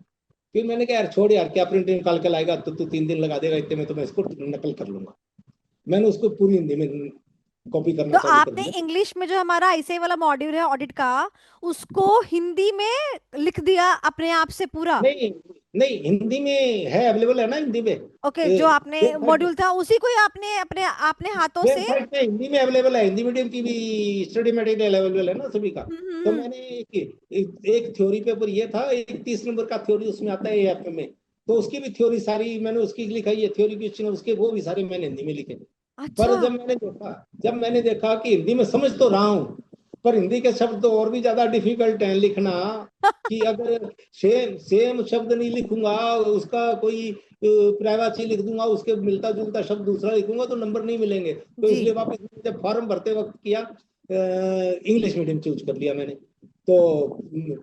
फिर मैंने कहा यार छोड़ यार, क्या प्रिंट निकाल के लाएगा, तो तू 3 दिन लगा देगा, इतने में तो मैं इसको नकल कर लूंगा। मैंने उसको पूरी हिंदी में कॉपी करना तो चालू कर आपने दिया। इंग्लिश में जो हमारा ऐसे वाला मॉड्यूल है ऑडिट का, उसको हिंदी में लिख दिया अपने आप से पूरा? नहीं नहीं, हिंदी में है, अवेलेबल है ना हिंदी में। ओके, जो आपने वेबसाइट मॉड्यूल था उसी को ही आपने अपने अपने हाथों से। वेबसाइट पे हिंदी में अवेलेबल है, हिंदी मीडियम की भी स्टडी मटेरियल अवेलेबल है ना सभी का। तो हम्म। मैंने एक थ्योरी पेपर ये था, एक 30 नंबर का थ्योरी उसमें आता है ऐप में। तो उसकी भी थ्योरी सारी मैंने उसकी लिखाई है, थ्योरी क्वेश्चन उसके वो भी सारे मैंने हिंदी में लिखे। अच्छा। पर जब मैंने देखा कि हिंदी में समझ तो रहा हूँ, पर हिंदी के शब्द तो और भी ज्यादा डिफिकल्ट हैं लिखना। कि अगर सेम सेम शब्द नहीं लिखूंगा, उसका कोई प्रायवाची लिख दूंगा, उसके मिलता जुलता शब्द दूसरा लिखूंगा, तो नंबर नहीं मिलेंगे। तो जी। इसलिए वापस जब फॉर्म भरते वक्त किया, इंग्लिश मीडियम चूज कर लिया मैंने। तो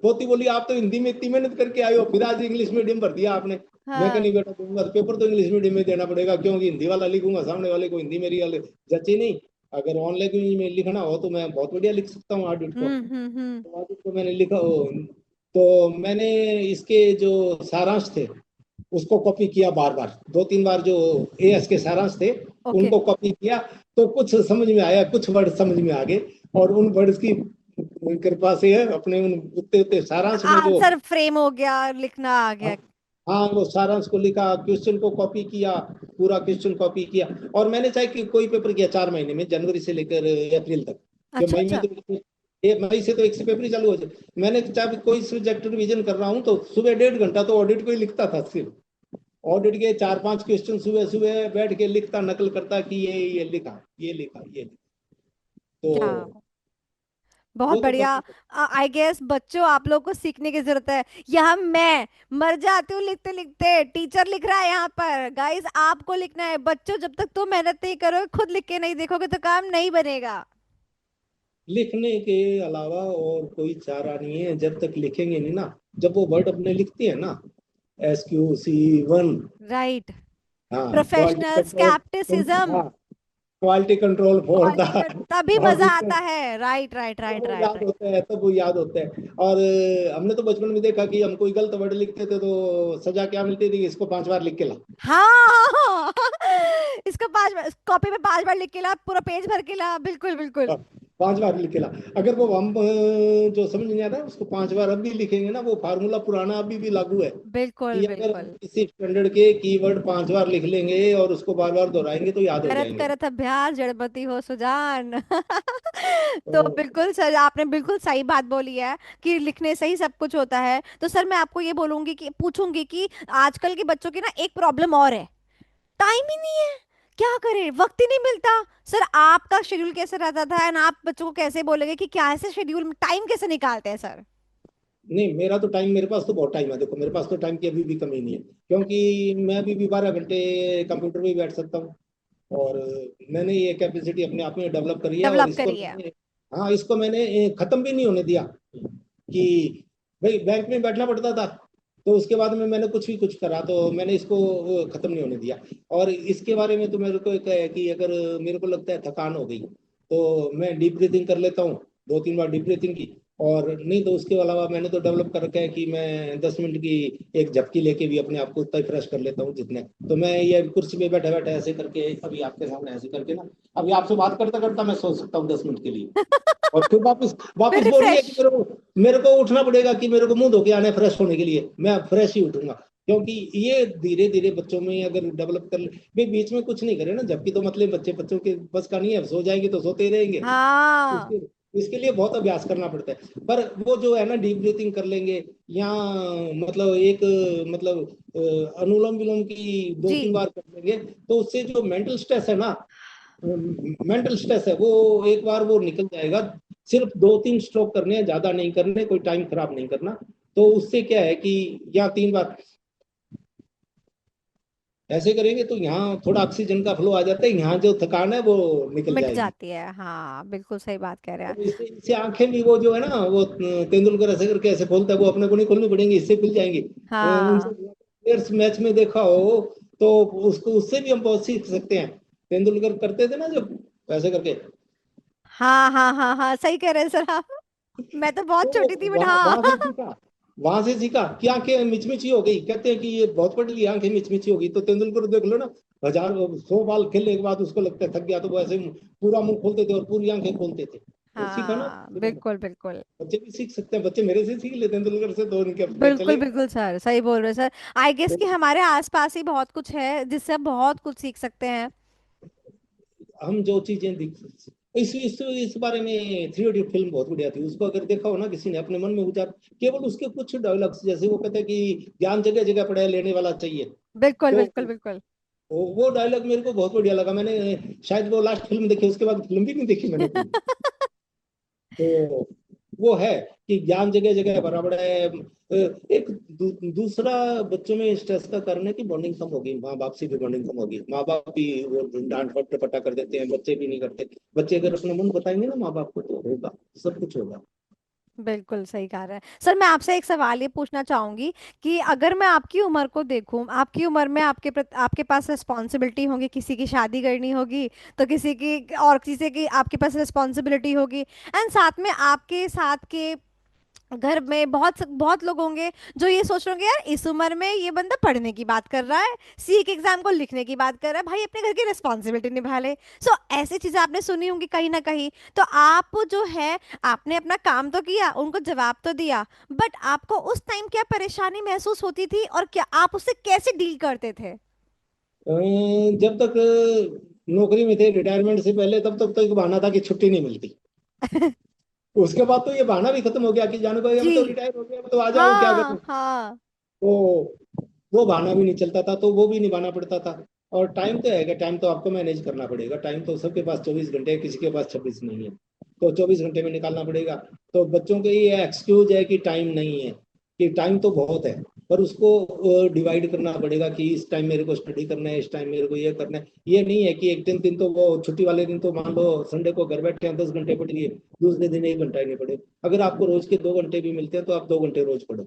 पोती बोली आप तो हिंदी में इतनी मेहनत करके आए हो, फिर आज इंग्लिश मीडियम भर दिया आपने। मैं कहा हाँ। नहीं बेटा, दूंगा तो पेपर तो इंग्लिश मीडियम में देना पड़ेगा, क्योंकि हिंदी वाला लिखूंगा सामने वाले को हिंदी मेरी वाले जची नहीं। अगर ऑन लैंग्वेज में लिखना हो तो मैं बहुत बढ़िया लिख सकता हूँ ऑडिट को। हम्म। तो ऑडिट को मैंने लिखा हो, तो मैंने इसके जो सारांश थे उसको कॉपी किया बार बार, 2-3 बार जो एएस के सारांश थे ओके। उनको कॉपी किया। तो कुछ समझ में आया, कुछ वर्ड समझ में आ गए, और उन वर्ड्स की कृपा से है अपने उन उतने उतने सारांश में जो, आंसर फ्रेम हो गया, लिखना आ हाँ गया। हाँ, वो सारांश को लिखा, क्वेश्चन को कॉपी किया, पूरा क्वेश्चन कॉपी किया। और मैंने चाहे कि कोई पेपर किया 4 महीने में, जनवरी से लेकर अप्रैल तक। कि अच्छा मई में अच्छा। तो मई से तो एक से पेपर ही चालू हो जाए। मैंने चाहे कोई सब्जेक्ट रिवीजन कर रहा हूँ तो सुबह 1.5 घंटा तो ऑडिट को ही लिखता था सिर्फ। ऑडिट के 4-5 क्वेश्चन सुबह सुबह बैठ के लिखता, नकल करता कि ये लिखा, ये लिखा, ये लिखा। क्या, तो बहुत वो तो बढ़िया। करना। आई गेस बच्चों आप लोग को सीखने की जरूरत है। यहाँ मैं मर जाती हूँ लिखते लिखते, टीचर लिख रहा है यहाँ पर। गाइस आपको लिखना है बच्चों, जब तक तुम मेहनत नहीं करोगे, खुद लिख के नहीं देखोगे तो काम नहीं बनेगा। लिखने के अलावा और कोई चारा नहीं है, जब तक लिखेंगे नहीं ना। जब वो वर्ड अपने लिखते हैं ना, SQC1, राइट। हाँ क्वालिटी प्रोफेशनल कंट्रोल, स्कैप्टिसिज्म। हाँ quality control for the quality का तभी मजा आता ऑडिटर। है। राइट राइट तब राइट वो राइट याद राइट। होता है, तब वो याद होता है। और हमने तो बचपन में देखा कि हम कोई गलत वर्ड लिखते थे तो सजा क्या मिलती थी, इसको 5 बार लिख के ला। हाँ इसका 5 बार कॉपी में 5 बार लिख के ला, पूरा पेज भर के ला, बिल्कुल बिल्कुल। हाँ, 5 बार लिख के ला। अगर वो हम जो समझ नहीं आता उसको 5 बार अब भी लिखेंगे ना, वो फार्मूला पुराना अभी भी लागू है। बिल्कुल कि अगर हम बिल्कुल। किसी स्टैंडर्ड के कीवर्ड 5 बार लिख लेंगे और उसको बार बार दोहराएंगे तो याद हो करत जाएंगे। करत अभ्यास जड़मति हो सुजान। तो तो बिल्कुल सर, आपने बिल्कुल सही बात बोली है कि लिखने से ही सब कुछ होता है। तो सर मैं आपको ये बोलूंगी कि पूछूंगी कि आजकल के बच्चों की ना एक प्रॉब्लम और है, टाइम ही नहीं है। क्या करें, वक्त ही नहीं मिलता। सर आपका शेड्यूल कैसे रहता था एंड आप बच्चों को कैसे बोलेंगे कि क्या ऐसे शेड्यूल टाइम कैसे निकालते हैं सर? नहीं, मेरा तो टाइम, मेरे पास तो बहुत टाइम है, देखो मेरे पास तो टाइम की अभी भी कमी नहीं है, क्योंकि मैं अभी भी 12 घंटे कंप्यूटर पे बैठ सकता हूँ। और मैंने ये कैपेसिटी अपने आप में डेवलप करी है, और डेवलप इसको करी है। मैंने, हाँ इसको मैंने खत्म भी नहीं होने दिया। कि भाई बैंक में बैठना पड़ता था, तो उसके बाद में मैंने कुछ करा, तो मैंने इसको खत्म नहीं होने दिया। और इसके बारे में तो मेरे को एक है कि अगर मेरे को लगता है थकान हो गई, तो मैं डीप ब्रीथिंग कर लेता हूँ, 2-3 बार डीप ब्रीथिंग की। और नहीं तो उसके अलावा मैंने तो डेवलप कर रखा है कि मैं 10 मिनट की एक झपकी लेके भी अपने आप को उतना ही फ्रेश कर लेता हूँ जितने। तो मैं ये कुर्सी पे बैठे बैठे ऐसे करके, अभी आपके सामने ऐसे करके ना, अभी आपसे बात करता करता मैं सो सकता हूँ 10 मिनट के लिए। और फिर वापस फिर वापस बोलिए रिफ्रेश। कि मेरे को उठना पड़ेगा, कि मेरे को मुंह धो के आना है फ्रेश होने के लिए, मैं फ्रेश ही उठूंगा। क्योंकि ये धीरे धीरे बच्चों में अगर डेवलप कर ले, भाई बीच में कुछ नहीं करे ना, जबकि तो मतलब बच्चे बच्चों के बस का नहीं है, सो जाएंगे तो सोते ही रहेंगे। हाँ इसके इसके लिए बहुत अभ्यास करना पड़ता है। पर वो जो है ना, डीप ब्रीथिंग कर लेंगे, या मतलब एक मतलब अनुलोम विलोम की दो जी। तीन बार कर लेंगे, तो उससे जो मेंटल स्ट्रेस है ना, मेंटल स्ट्रेस है वो एक बार वो निकल जाएगा। सिर्फ 2-3 स्ट्रोक करने हैं, ज्यादा नहीं करने, कोई टाइम खराब नहीं करना। तो उससे क्या है कि या 3 बार ऐसे करेंगे तो यहाँ थोड़ा ऑक्सीजन का फ्लो आ जाता है, यहाँ जो थकान है वो निकल मिट जाएगी। जाती है, हाँ बिल्कुल सही बात कह रहे हैं। और इससे इससे आंखें भी, वो जो है ना, वो तेंदुलकर ऐसे करके ऐसे खोलता है, वो अपने को नहीं खोलनी पड़ेंगी, इससे खुल जाएंगी। उनसे हाँ प्लेयर्स मैच में देखा हो तो उसको, उससे भी हम बहुत सीख सकते हैं। तेंदुलकर करते थे ना जब ऐसे करके, हाँ हाँ हाँ हाँ, सही कह रहे हैं सर आप। मैं तो बहुत तो छोटी थी बट वहां हाँ। वहां से सीखा। वहां से सीखा कि आंखें मिचमिची हो गई, कहते हैं कि ये बहुत पढ़ लिया, आंखें मिचमिची हो गई। तो तेंदुलकर देख लो ना, 1000 100 बाल खेलने के बाद उसको लगता है थक गया, तो वो ऐसे पूरा मुंह खोलते थे और पूरी आंखें खोलते थे। वो सीखा ना। हाँ बिल्कुल बिल्कुल। बच्चे भी सीख सकते हैं, बच्चे मेरे से सीख लेते हैं तेंदुलकर से, तो उनके अपने बिल्कुल चलेगा। बिल्कुल सर, सही बोल रहे हैं सर। आई गेस तो कि हमारे आसपास ही बहुत कुछ है जिससे हम बहुत कुछ सीख सकते हैं। हम जो चीजें दिख, इस बारे में थ्री इडियट फिल्म बहुत बढ़िया थी, उसको अगर देखा हो ना किसी ने, अपने मन में उतार, केवल उसके कुछ डायलॉग्स, जैसे वो कहते हैं कि ज्ञान जगह जगह पढ़े, लेने वाला चाहिए। बिल्कुल तो बिल्कुल बिल्कुल। वो डायलॉग मेरे को बहुत बढ़िया लगा। मैंने शायद वो लास्ट फिल्म देखी, उसके बाद फिल्म भी नहीं देखी मैंने कोई। तो वो है कि ज्ञान जगह जगह बराबर है। एक दूसरा, बच्चों में स्ट्रेस का कारण है कि बॉन्डिंग कम होगी, माँ बाप से भी बॉन्डिंग कम होगी। माँ बाप भी वो डांट फटपटा कर देते हैं, बच्चे भी नहीं करते। बच्चे अगर अपना मन बताएंगे ना माँ बाप को, तो होगा, सब कुछ होगा। बिल्कुल सही कह रहे हैं सर। मैं आपसे एक सवाल ये पूछना चाहूंगी कि अगर मैं आपकी उम्र को देखूं, आपकी उम्र में आपके पास रिस्पॉन्सिबिलिटी होगी, किसी की शादी करनी होगी, तो किसी की और किसी की आपके पास रिस्पॉन्सिबिलिटी होगी, एंड साथ में आपके साथ के घर में बहुत बहुत लोग होंगे जो ये सोच रहे होंगे यार इस उम्र में ये बंदा पढ़ने की बात कर रहा है, सी के एग्जाम को लिखने की बात कर रहा है, भाई अपने घर की रिस्पॉन्सिबिलिटी निभा ले। सो ऐसी चीजें आपने सुनी होंगी कहीं ना कहीं। तो आप जो है, आपने अपना काम तो किया, उनको जवाब तो दिया, बट आपको उस टाइम क्या परेशानी महसूस होती थी और क्या आप उससे कैसे डील करते थे? जब तक नौकरी में थे, रिटायरमेंट से पहले, तब तक तो एक बहाना था कि छुट्टी नहीं मिलती। उसके बाद तो ये बहाना भी खत्म हो गया कि जाने को, अब तो जी। रिटायर हो गया, अब तो आ जाओ, क्या हाँ करूं। हाँ। तो वो बहाना भी नहीं चलता था, तो वो भी निभाना पड़ता था। और टाइम तो है कि टाइम तो आपको मैनेज करना पड़ेगा। टाइम तो सबके पास 24 घंटे है, किसी के पास 26 नहीं है, तो 24 घंटे में निकालना पड़ेगा। तो बच्चों के ये एक्सक्यूज है कि टाइम नहीं है, कि टाइम तो बहुत है, पर उसको डिवाइड करना पड़ेगा कि इस टाइम मेरे को स्टडी करना है, इस टाइम मेरे को ये करना है। ये नहीं है कि एक दिन तो वो छुट्टी वाले दिन तो मान लो संडे को घर बैठे हैं, 10 घंटे पढ़ लिए, दूसरे दिन 1 घंटा ही नहीं पढ़े। अगर आपको रोज के 2 घंटे भी मिलते हैं तो आप 2 घंटे रोज पढ़ो।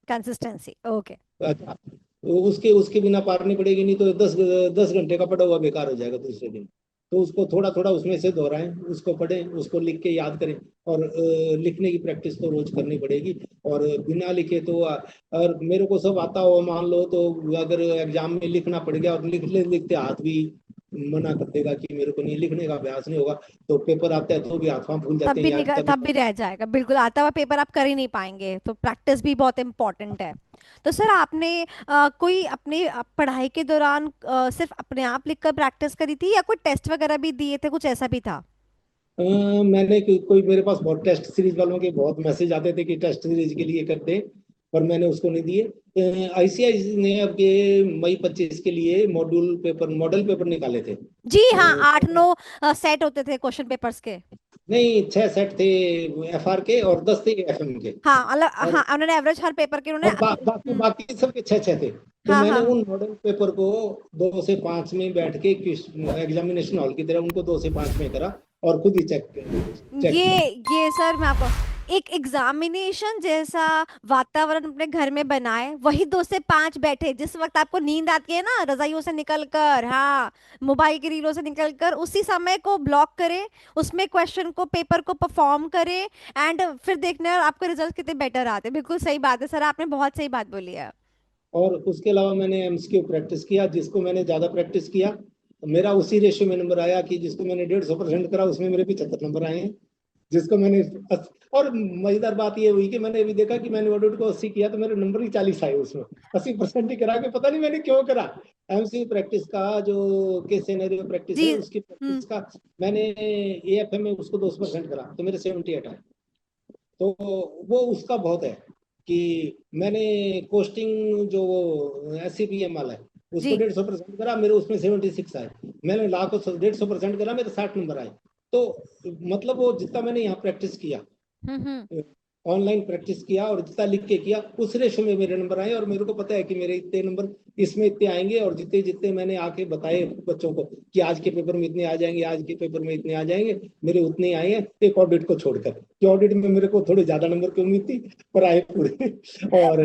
Consistency, okay. अच्छा, तो उसके उसके बिना पार नहीं पड़ेगी, नहीं तो 10 10 घंटे का पढ़ा हुआ बेकार हो जाएगा दूसरे दिन। तो उसको थोड़ा थोड़ा उसमें से दोहराएं, उसको पढ़ें, उसको लिख के याद करें। और लिखने की प्रैक्टिस तो रोज करनी पड़ेगी। और बिना लिखे तो और मेरे को सब आता हो मान लो, तो अगर एग्जाम में लिखना पड़ गया और लिखते लिखते हाथ भी मना कर देगा कि मेरे को नहीं, लिखने का अभ्यास नहीं होगा, तो पेपर आता है तो भी हाथ पांव फूल तब जाते हैं भी यार, निकल, तभी। तब भी रह जाएगा, बिल्कुल आता हुआ पेपर आप कर ही नहीं पाएंगे, तो प्रैक्टिस भी बहुत इम्पोर्टेंट है। तो सर आपने कोई अपने पढ़ाई के दौरान सिर्फ अपने आप लिखकर प्रैक्टिस करी थी या कोई टेस्ट वगैरह भी दिए थे, कुछ ऐसा भी था? मैंने कोई मेरे पास बहुत टेस्ट सीरीज वालों के बहुत मैसेज आते थे कि टेस्ट सीरीज के लिए कर दे, पर मैंने उसको नहीं दिए। आईसीआईसी ने अब ये मई 25 के लिए मॉडल पेपर निकाले थे। जी हाँ, 8 9 सेट होते थे क्वेश्चन पेपर्स के। नहीं, 6 सेट थे एफआर के और 10 थे एफएम के। हाँ अलग, और हाँ उन्होंने एवरेज हर पेपर के उन्होंने बाकी बाकी सबके 6 6 थे। तो हाँ मैंने हाँ। उन मॉडल पेपर को 2 से 5 में बैठ के एग्जामिनेशन हॉल की तरह उनको 2 से 5 में करा, और खुद ही चेक चेक किया। ये सर मैं आपको एक एग्जामिनेशन जैसा वातावरण अपने घर में बनाए, वही 2 से 5 बैठे, जिस वक्त आपको नींद आती है ना रजाइयों से निकलकर, हाँ मोबाइल की रीलों से निकलकर, उसी समय को ब्लॉक करे, उसमें क्वेश्चन को पेपर को परफॉर्म करे, एंड फिर देखना है आपके रिजल्ट कितने बेटर आते हैं। बिल्कुल सही बात है सर, आपने बहुत सही बात बोली है। और उसके अलावा मैंने एमसीक्यू प्रैक्टिस किया, जिसको मैंने ज़्यादा प्रैक्टिस किया, मेरा उसी रेशियो में नंबर आया कि जिसको मैंने 150% करा उसमें मेरे 75 नंबर आए हैं। जिसको मैंने और मजेदार बात ये हुई कि मैंने अभी देखा कि मैंने ऑडिट को 80 किया तो मेरे नंबर ही 40 आए उसमें। 80% ही करा के पता नहीं मैंने क्यों करा। एमसी प्रैक्टिस का जो केस सिनेरियो प्रैक्टिस जी। है उसकी प्रैक्टिस का मैंने एएफएम में उसको 2% करा तो मेरे 78 आए। तो वो उसका बहुत है कि मैंने कोस्टिंग जो एससीपीएम वाला है उसको जी। 150% करा, मेरे उसमें 76 आए। मैंने ला को 150% करा, मेरे 60 नंबर आए। तो मतलब वो जितना मैंने यहाँ प्रैक्टिस किया, हम्म। ऑनलाइन प्रैक्टिस किया और जितना लिख के किया उस रेशो में मेरे नंबर आए। और मेरे को पता है कि मेरे इतने नंबर इसमें इतने आएंगे, और जितने जितने मैंने आके बताए बच्चों को कि आज के पेपर में इतने आ जाएंगे, आज के पेपर में इतने आ जाएंगे, मेरे उतने आए हैं एक ऑडिट को छोड़कर। कि ऑडिट में मेरे को थोड़े ज्यादा नंबर की उम्मीद थी पर आए पूरे। और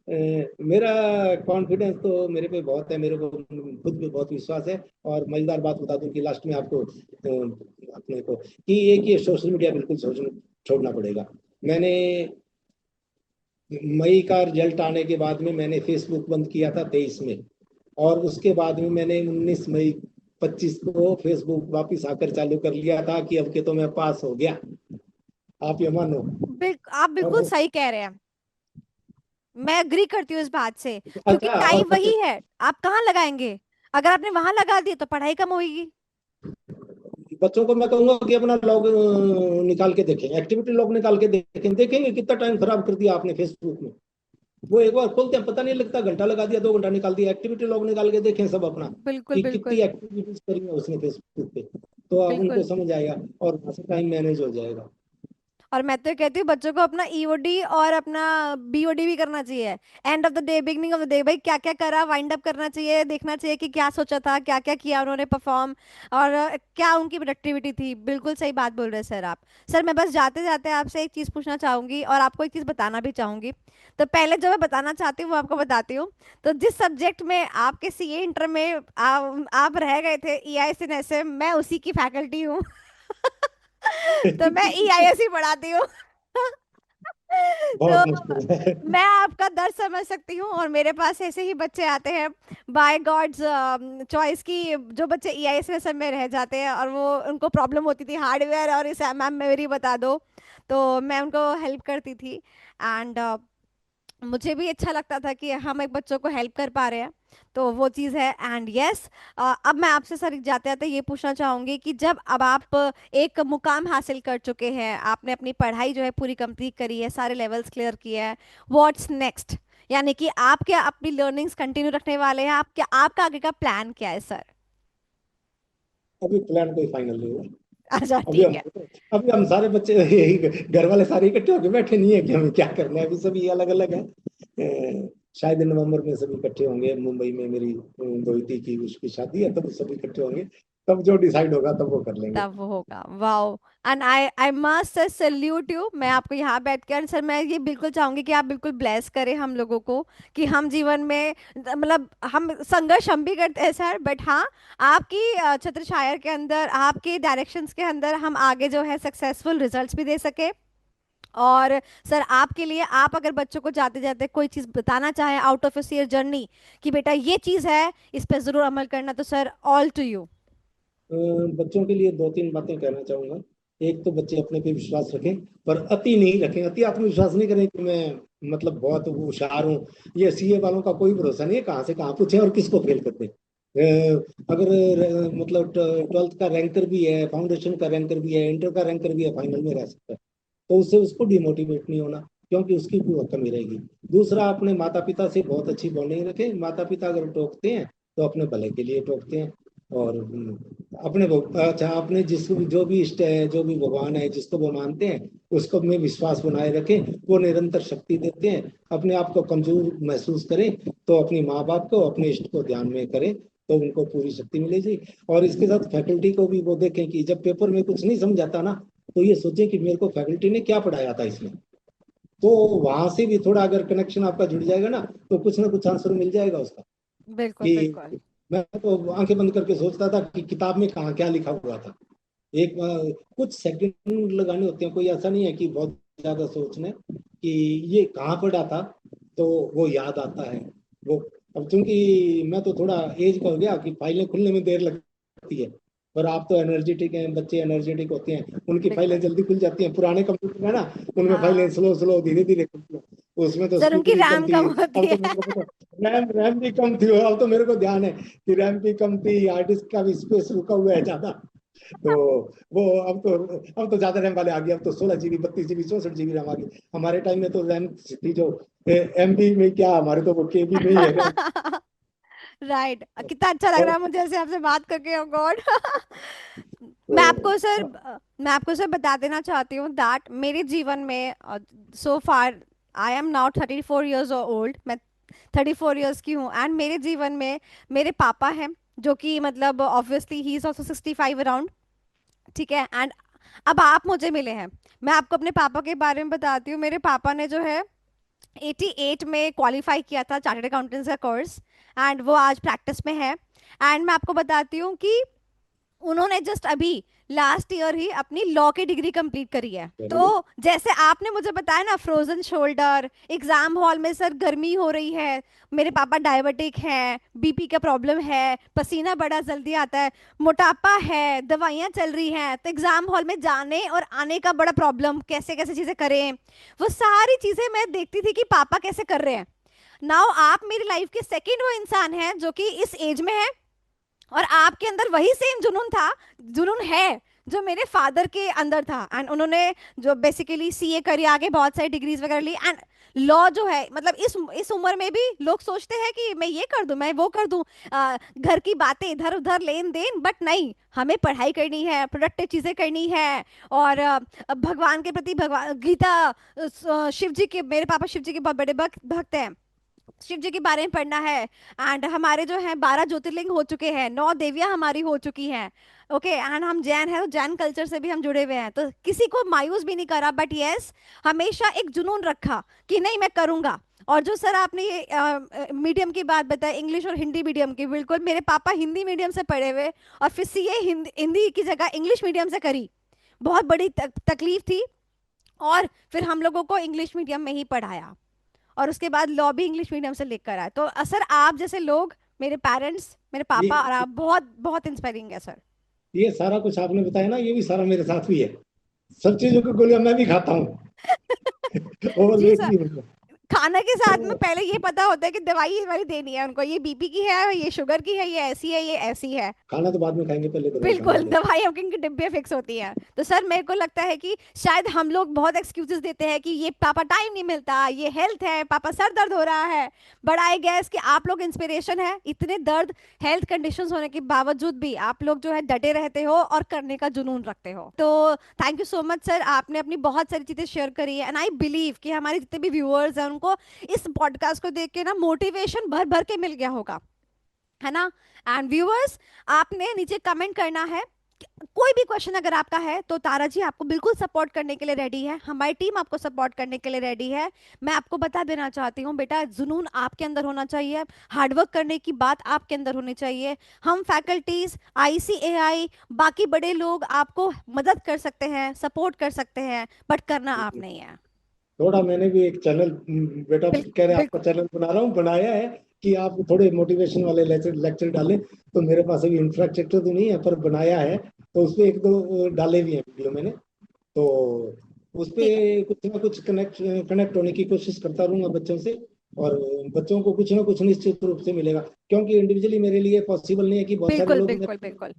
मेरा कॉन्फिडेंस तो मेरे पे बहुत है, मेरे को खुद पे बहुत विश्वास है। और मजेदार बात बता दूं कि लास्ट में आपको अपने को कि एक ये सोशल मीडिया बिल्कुल छोड़ना पड़ेगा। मैंने मई का रिजल्ट आने के बाद में मैंने फेसबुक बंद किया था 23 में, और उसके बाद में मैंने 19 मई 25 को फेसबुक वापस आकर चालू कर लिया था कि अब के तो मैं पास हो गया, आप ये मानो। आप और बिल्कुल सही कह रहे हैं। मैं अग्री करती हूँ इस बात से, क्योंकि अच्छा, और टाइम वही है। आप कहाँ लगाएंगे? अगर आपने वहां लगा दिया तो पढ़ाई कम होगी। बच्चों को मैं कहूंगा कि अपना लॉग निकाल के देखें, एक्टिविटी लॉग निकाल के देखें, देखेंगे कितना टाइम खराब कर दिया आपने फेसबुक में। वो एक बार खोलते हैं पता नहीं लगता, घंटा लगा दिया, 2 घंटा निकाल दिया। एक्टिविटी लॉग निकाल के देखें सब अपना बिल्कुल कि कितनी बिल्कुल एक्टिविटीज करी है उसने फेसबुक पे। तो अब उनको बिल्कुल। समझ आएगा और वहां से टाइम मैनेज हो जाएगा। और मैं तो ये कहती हूँ बच्चों को अपना ईओडी और अपना बीओडी भी करना चाहिए। End of the day, beginning of the day, भाई क्या क्या करा, वाइंड अप करना चाहिए, देखना चाहिए कि क्या सोचा था, क्या क्या किया उन्होंने परफॉर्म, और क्या उनकी प्रोडक्टिविटी थी। बिल्कुल सही बात बोल रहे हैं सर आप। सर मैं बस जाते जाते आपसे एक चीज़ पूछना चाहूंगी और आपको एक चीज़ बताना भी चाहूंगी। तो पहले जो मैं बताना चाहती हूँ वो आपको बताती हूँ। तो जिस सब्जेक्ट में आपके सीए इंटर में आप रह गए थे, EIS मैं उसी की फैकल्टी हूँ। तो मैं EIS ही पढ़ाती हूँ। तो बहुत मुश्किल है। मैं आपका दर्द समझ सकती हूँ, और मेरे पास ऐसे ही बच्चे आते हैं बाय गॉड्स चॉइस की, जो बच्चे EIS में रह जाते हैं और वो उनको प्रॉब्लम होती थी हार्डवेयर और इसे मैम मेरी बता दो। तो मैं उनको हेल्प करती थी। एंड मुझे भी अच्छा लगता था कि हम एक बच्चों को हेल्प कर पा रहे हैं। तो वो चीज़ है। एंड यस, अब मैं आपसे सर जाते जाते ये पूछना चाहूंगी कि जब अब आप एक मुकाम हासिल कर चुके हैं, आपने अपनी पढ़ाई जो है पूरी कंप्लीट करी है, सारे लेवल्स क्लियर किए हैं, व्हाट्स नेक्स्ट? यानी कि आप क्या अपनी लर्निंग्स कंटिन्यू रखने वाले हैं? आप क्या, आपका आगे का प्लान क्या है सर? अभी प्लान कोई फाइनल नहीं हुआ। अच्छा अभी ठीक हम है। अभी हम सारे बच्चे यही घर वाले सारे इकट्ठे होके बैठे नहीं है कि हमें क्या करना है, अभी सभी अलग अलग है। शायद नवंबर में सभी इकट्ठे होंगे, मुंबई में मेरी दोहिती की उसकी शादी है, तब सभी इकट्ठे होंगे, तब जो डिसाइड होगा तब वो कर लेंगे। तब वो होगा। Wow. And I must salute you. मैं आपको यहाँ बैठ कर सर मैं ये बिल्कुल चाहूंगी कि आप बिल्कुल ब्लेस करें हम लोगों को, कि हम जीवन में मतलब हम संघर्ष हम भी करते हैं सर, बट हाँ, आपकी छत्र छाया के अंदर, आपके डायरेक्शंस के अंदर हम आगे जो है सक्सेसफुल रिजल्ट्स भी दे सके। और सर आपके लिए, आप अगर बच्चों को जाते जाते कोई चीज़ बताना चाहें आउट ऑफ योर जर्नी, कि बेटा ये चीज़ है, इस पर जरूर अमल करना, तो सर ऑल टू यू। बच्चों के लिए 2-3 बातें कहना चाहूंगा। एक तो बच्चे अपने पे विश्वास रखें, पर अति नहीं रखें, अति आत्मविश्वास नहीं करें कि मैं मतलब बहुत होशियार हूँ। ये सीए वालों का कोई भरोसा नहीं है, कहाँ से कहाँ पूछे और किसको फेल कर दे। अगर मतलब 12th का रैंकर भी है, फाउंडेशन का रैंकर भी है, इंटर का रैंकर भी है, फाइनल में रह सकता है, तो उससे उसको डिमोटिवेट नहीं होना, क्योंकि उसकी पूरी कमी रहेगी। दूसरा, अपने माता पिता से बहुत अच्छी बॉन्डिंग रखें। माता पिता अगर टोकते हैं तो अपने भले के लिए टोकते हैं। और अच्छा, अपने जिस जो भी इष्ट है, जो भी भगवान है जिसको वो मानते हैं, उसको में विश्वास बनाए रखें। वो निरंतर शक्ति देते हैं। अपने आप को कमजोर महसूस करें तो अपनी माँ बाप को, अपने इष्ट को ध्यान में करें, तो उनको पूरी शक्ति मिलेगी। और इसके साथ फैकल्टी को भी वो देखें कि जब पेपर में कुछ नहीं समझ आता ना, तो ये सोचें कि मेरे को फैकल्टी ने क्या पढ़ाया था इसमें। तो वहां से भी थोड़ा अगर कनेक्शन आपका जुड़ जाएगा ना, तो कुछ ना कुछ आंसर मिल जाएगा उसका। बिल्कुल बिल्कुल। कि मैं तो आंखें बंद करके सोचता था कि किताब में कहाँ क्या लिखा हुआ था। एक कुछ सेकंड लगाने होते हैं, कोई ऐसा नहीं है कि बहुत ज्यादा सोचना है कि ये कहाँ पढ़ा था, तो वो याद आता है। वो अब चूंकि मैं तो थोड़ा एज का हो गया कि फाइलें खुलने में देर लगती है, और आप तो एनर्जेटिक हैं, बच्चे एनर्जेटिक होते हैं, उनकी फाइलें बिल्कुल। जल्दी खुल जाती हैं। पुराने कंप्यूटर है ना, उनमें फाइलें हाँ स्लो स्लो धीरे धीरे खुलती हैं, उसमें तो सर, स्पीड उनकी भी कम रैम थी। कम होती अब तो है। मेरे को पता, रैम रैम भी कम थी। अब तो मेरे को ध्यान है कि रैम भी कम थी, हार्ड डिस्क का भी स्पेस रुका हुआ है ज्यादा। तो वो अब तो ज्यादा रैम वाले आ गए। अब तो 16 GB, 32 GB, 64 GB रैम आ गई। हमारे टाइम में तो रैम थी जो MB में, क्या हमारे तो वो KB में ही है रैम। राइट। कितना अच्छा लग रहा है मुझे ऐसे आपसे बात करके, ओ गॉड। तो मैं आपको सर मैं आपको सर बता देना चाहती हूँ दैट मेरे जीवन में so far I am now 34 years old. मैं 34 years की हूँ, एंड मेरे जीवन में मेरे पापा हैं, जो कि मतलब obviously he is also 65 around. ठीक है, एंड अब आप मुझे मिले हैं। मैं आपको अपने पापा के बारे में बताती हूँ। मेरे पापा ने जो है 88 में क्वालिफाई किया था चार्टर्ड अकाउंटेंट्स का कोर्स, एंड वो आज प्रैक्टिस में है। एंड मैं आपको बताती हूँ कि उन्होंने जस्ट अभी लास्ट ईयर ही अपनी लॉ की डिग्री कंप्लीट करी है। वेरी तो गुड। जैसे आपने मुझे बताया ना, फ्रोजन शोल्डर, एग्जाम हॉल में सर गर्मी हो रही है, मेरे पापा डायबिटिक हैं, बीपी का प्रॉब्लम है, पसीना बड़ा जल्दी आता है, मोटापा है, दवाइयाँ चल रही हैं, तो एग्जाम हॉल में जाने और आने का बड़ा प्रॉब्लम, कैसे कैसे चीज़ें करें, वो सारी चीज़ें मैं देखती थी कि पापा कैसे कर रहे हैं। नाउ आप मेरी लाइफ के सेकंड वो इंसान हैं जो कि इस एज में है, और आपके अंदर वही सेम जुनून था, जुनून है, जो मेरे फादर के अंदर था। एंड उन्होंने जो बेसिकली सीए करी, आगे बहुत सारी डिग्रीज वगैरह ली, एंड लॉ जो है, मतलब इस उम्र में भी लोग सोचते हैं कि मैं ये कर दूं, मैं वो कर दूं, घर की बातें इधर उधर लेन देन, बट नहीं, हमें पढ़ाई करनी है, प्रोडक्टिव चीजें करनी है। और भगवान के प्रति, भगवान गीता, शिव जी के, मेरे पापा शिव जी के बहुत बड़े भक्त हैं, शिव जी के बारे में पढ़ना है। एंड हमारे जो है 12 ज्योतिर्लिंग हो चुके हैं, 9 देवियां हमारी हो चुकी हैं। ओके, एंड हम जैन हैं, तो जैन कल्चर से भी हम जुड़े हुए हैं, तो किसी को मायूस भी नहीं करा, बट यस, हमेशा एक जुनून रखा कि नहीं, मैं करूंगा। और जो सर आपने ये मीडियम की बात बताई, इंग्लिश और हिंदी मीडियम की, बिल्कुल मेरे पापा हिंदी मीडियम से पढ़े हुए, और फिर सीए हिंदी हिंदी की जगह इंग्लिश मीडियम से करी। बहुत बड़ी तकलीफ थी, और फिर हम लोगों को इंग्लिश मीडियम में ही पढ़ाया, और उसके बाद लॉ भी इंग्लिश मीडियम से लेकर आए। तो सर आप जैसे लोग, मेरे पेरेंट्स, मेरे पापा और ये आप, बहुत बहुत इंस्पायरिंग है सर। ये सारा कुछ आपने बताया ना, ये भी सारा मेरे साथ भी है। सब चीजों की गोलियां मैं भी खाता हूँ। जी ओवरवेट सर। भी हूँ। खाने के साथ में तो पहले ये पता होता है कि दवाई हमारी देनी है उनको, ये बीपी की है, ये शुगर की है, ये ऐसी है, ये ऐसी है। खाना तो बाद में खाएंगे, पहले दवाई खानी बिल्कुल, पड़ेगी। दवाइयों की डिब्बे फिक्स होती हैं। तो सर मेरे को लगता है कि शायद हम लोग बहुत एक्सक्यूजेस देते हैं कि ये पापा टाइम नहीं मिलता, ये हेल्थ है, पापा सर दर्द हो रहा है, बट आई गेस कि आप लोग इंस्पिरेशन है। इतने दर्द, हेल्थ कंडीशंस होने के बावजूद भी आप लोग जो है डटे रहते हो और करने का जुनून रखते हो। तो thank you so much sir, आपने अपनी बहुत सारी चीजें शेयर करी है, एंड आई बिलीव कि हमारे जितने भी व्यूअर्स हैं उनको इस पॉडकास्ट को देख के ना मोटिवेशन भर भर के मिल गया होगा, है ना। एंड व्यूअर्स, आपने नीचे कमेंट करना है। कोई भी क्वेश्चन अगर आपका है तो तारा जी आपको बिल्कुल सपोर्ट करने के लिए रेडी है, हमारी टीम आपको सपोर्ट करने के लिए रेडी है। मैं आपको बता देना चाहती हूँ बेटा, जुनून आपके अंदर होना चाहिए, हार्डवर्क करने की बात आपके अंदर होनी चाहिए। हम फैकल्टीज, आईसीएआई, बाकी बड़े लोग आपको मदद कर सकते हैं, सपोर्ट कर सकते हैं, बट करना आप नहीं है। थोड़ा मैंने भी एक चैनल, बेटा कह रहे आपका बिल्कुल चैनल बना रहा हूँ, बनाया है कि आप थोड़े मोटिवेशन वाले लेक्चर लेक्चर डालें। तो मेरे पास अभी इंफ्रास्ट्रक्चर तो नहीं है, पर बनाया है। तो उसपे एक दो डाले भी हैं वीडियो मैंने। तो उसपे ठीक है। कुछ ना कुछ कनेक्ट कनेक्ट होने की कोशिश करता रहूंगा बच्चों से। और बच्चों को कुछ ना कुछ निश्चित रूप से मिलेगा, क्योंकि इंडिविजुअली मेरे लिए पॉसिबल नहीं है कि बहुत सारे बिल्कुल लोग बिल्कुल बिल्कुल।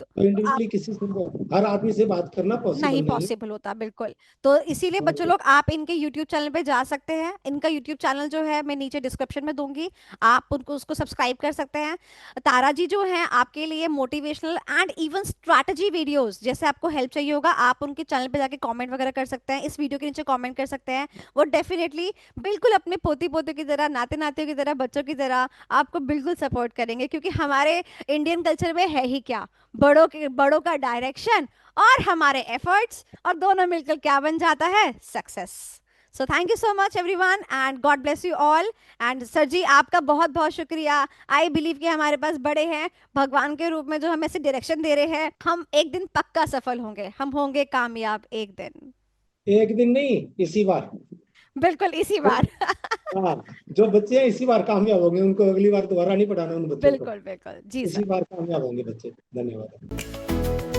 तो आप, इंडिविजुअली किसी से, हर आदमी से बात करना नहीं पॉसिबल नहीं है। पॉसिबल होता बिल्कुल। तो इसीलिए बच्चों लोग, आप इनके यूट्यूब चैनल पे जा सकते हैं, इनका यूट्यूब चैनल जो है मैं नीचे डिस्क्रिप्शन में दूंगी, आप उनको उसको सब्सक्राइब कर सकते हैं। तारा जी जो है आपके लिए motivational and even strategy videos, जैसे आपको हेल्प चाहिए होगा, आप उनके चैनल पे जाके कमेंट वगैरह कर सकते हैं, इस वीडियो के नीचे कमेंट कर सकते हैं। वो डेफिनेटली बिल्कुल अपने पोती पोते की तरह, नाते नातियों की तरह, बच्चों की तरह आपको बिल्कुल सपोर्ट करेंगे, क्योंकि हमारे इंडियन कल्चर में है ही क्या, बड़ों का डायरेक्शन और हमारे एफर्ट्स, और दोनों मिलकर क्या बन जाता है, success. So thank you so much everyone, and God bless you all. And sir जी आपका बहुत बहुत शुक्रिया। आई बिलीव कि हमारे पास बड़े हैं भगवान के रूप में, जो हमें से डायरेक्शन दे रहे हैं। हम एक दिन पक्का सफल होंगे, हम होंगे कामयाब एक दिन। एक दिन नहीं, इसी बार। बिल्कुल इसी बार। हाँ, जो बच्चे हैं इसी बार कामयाब होंगे, उनको अगली बार दोबारा नहीं पढ़ाना उन बच्चों को, बिल्कुल बिल्कुल जी इसी सर। बार कामयाब होंगे बच्चे। धन्यवाद।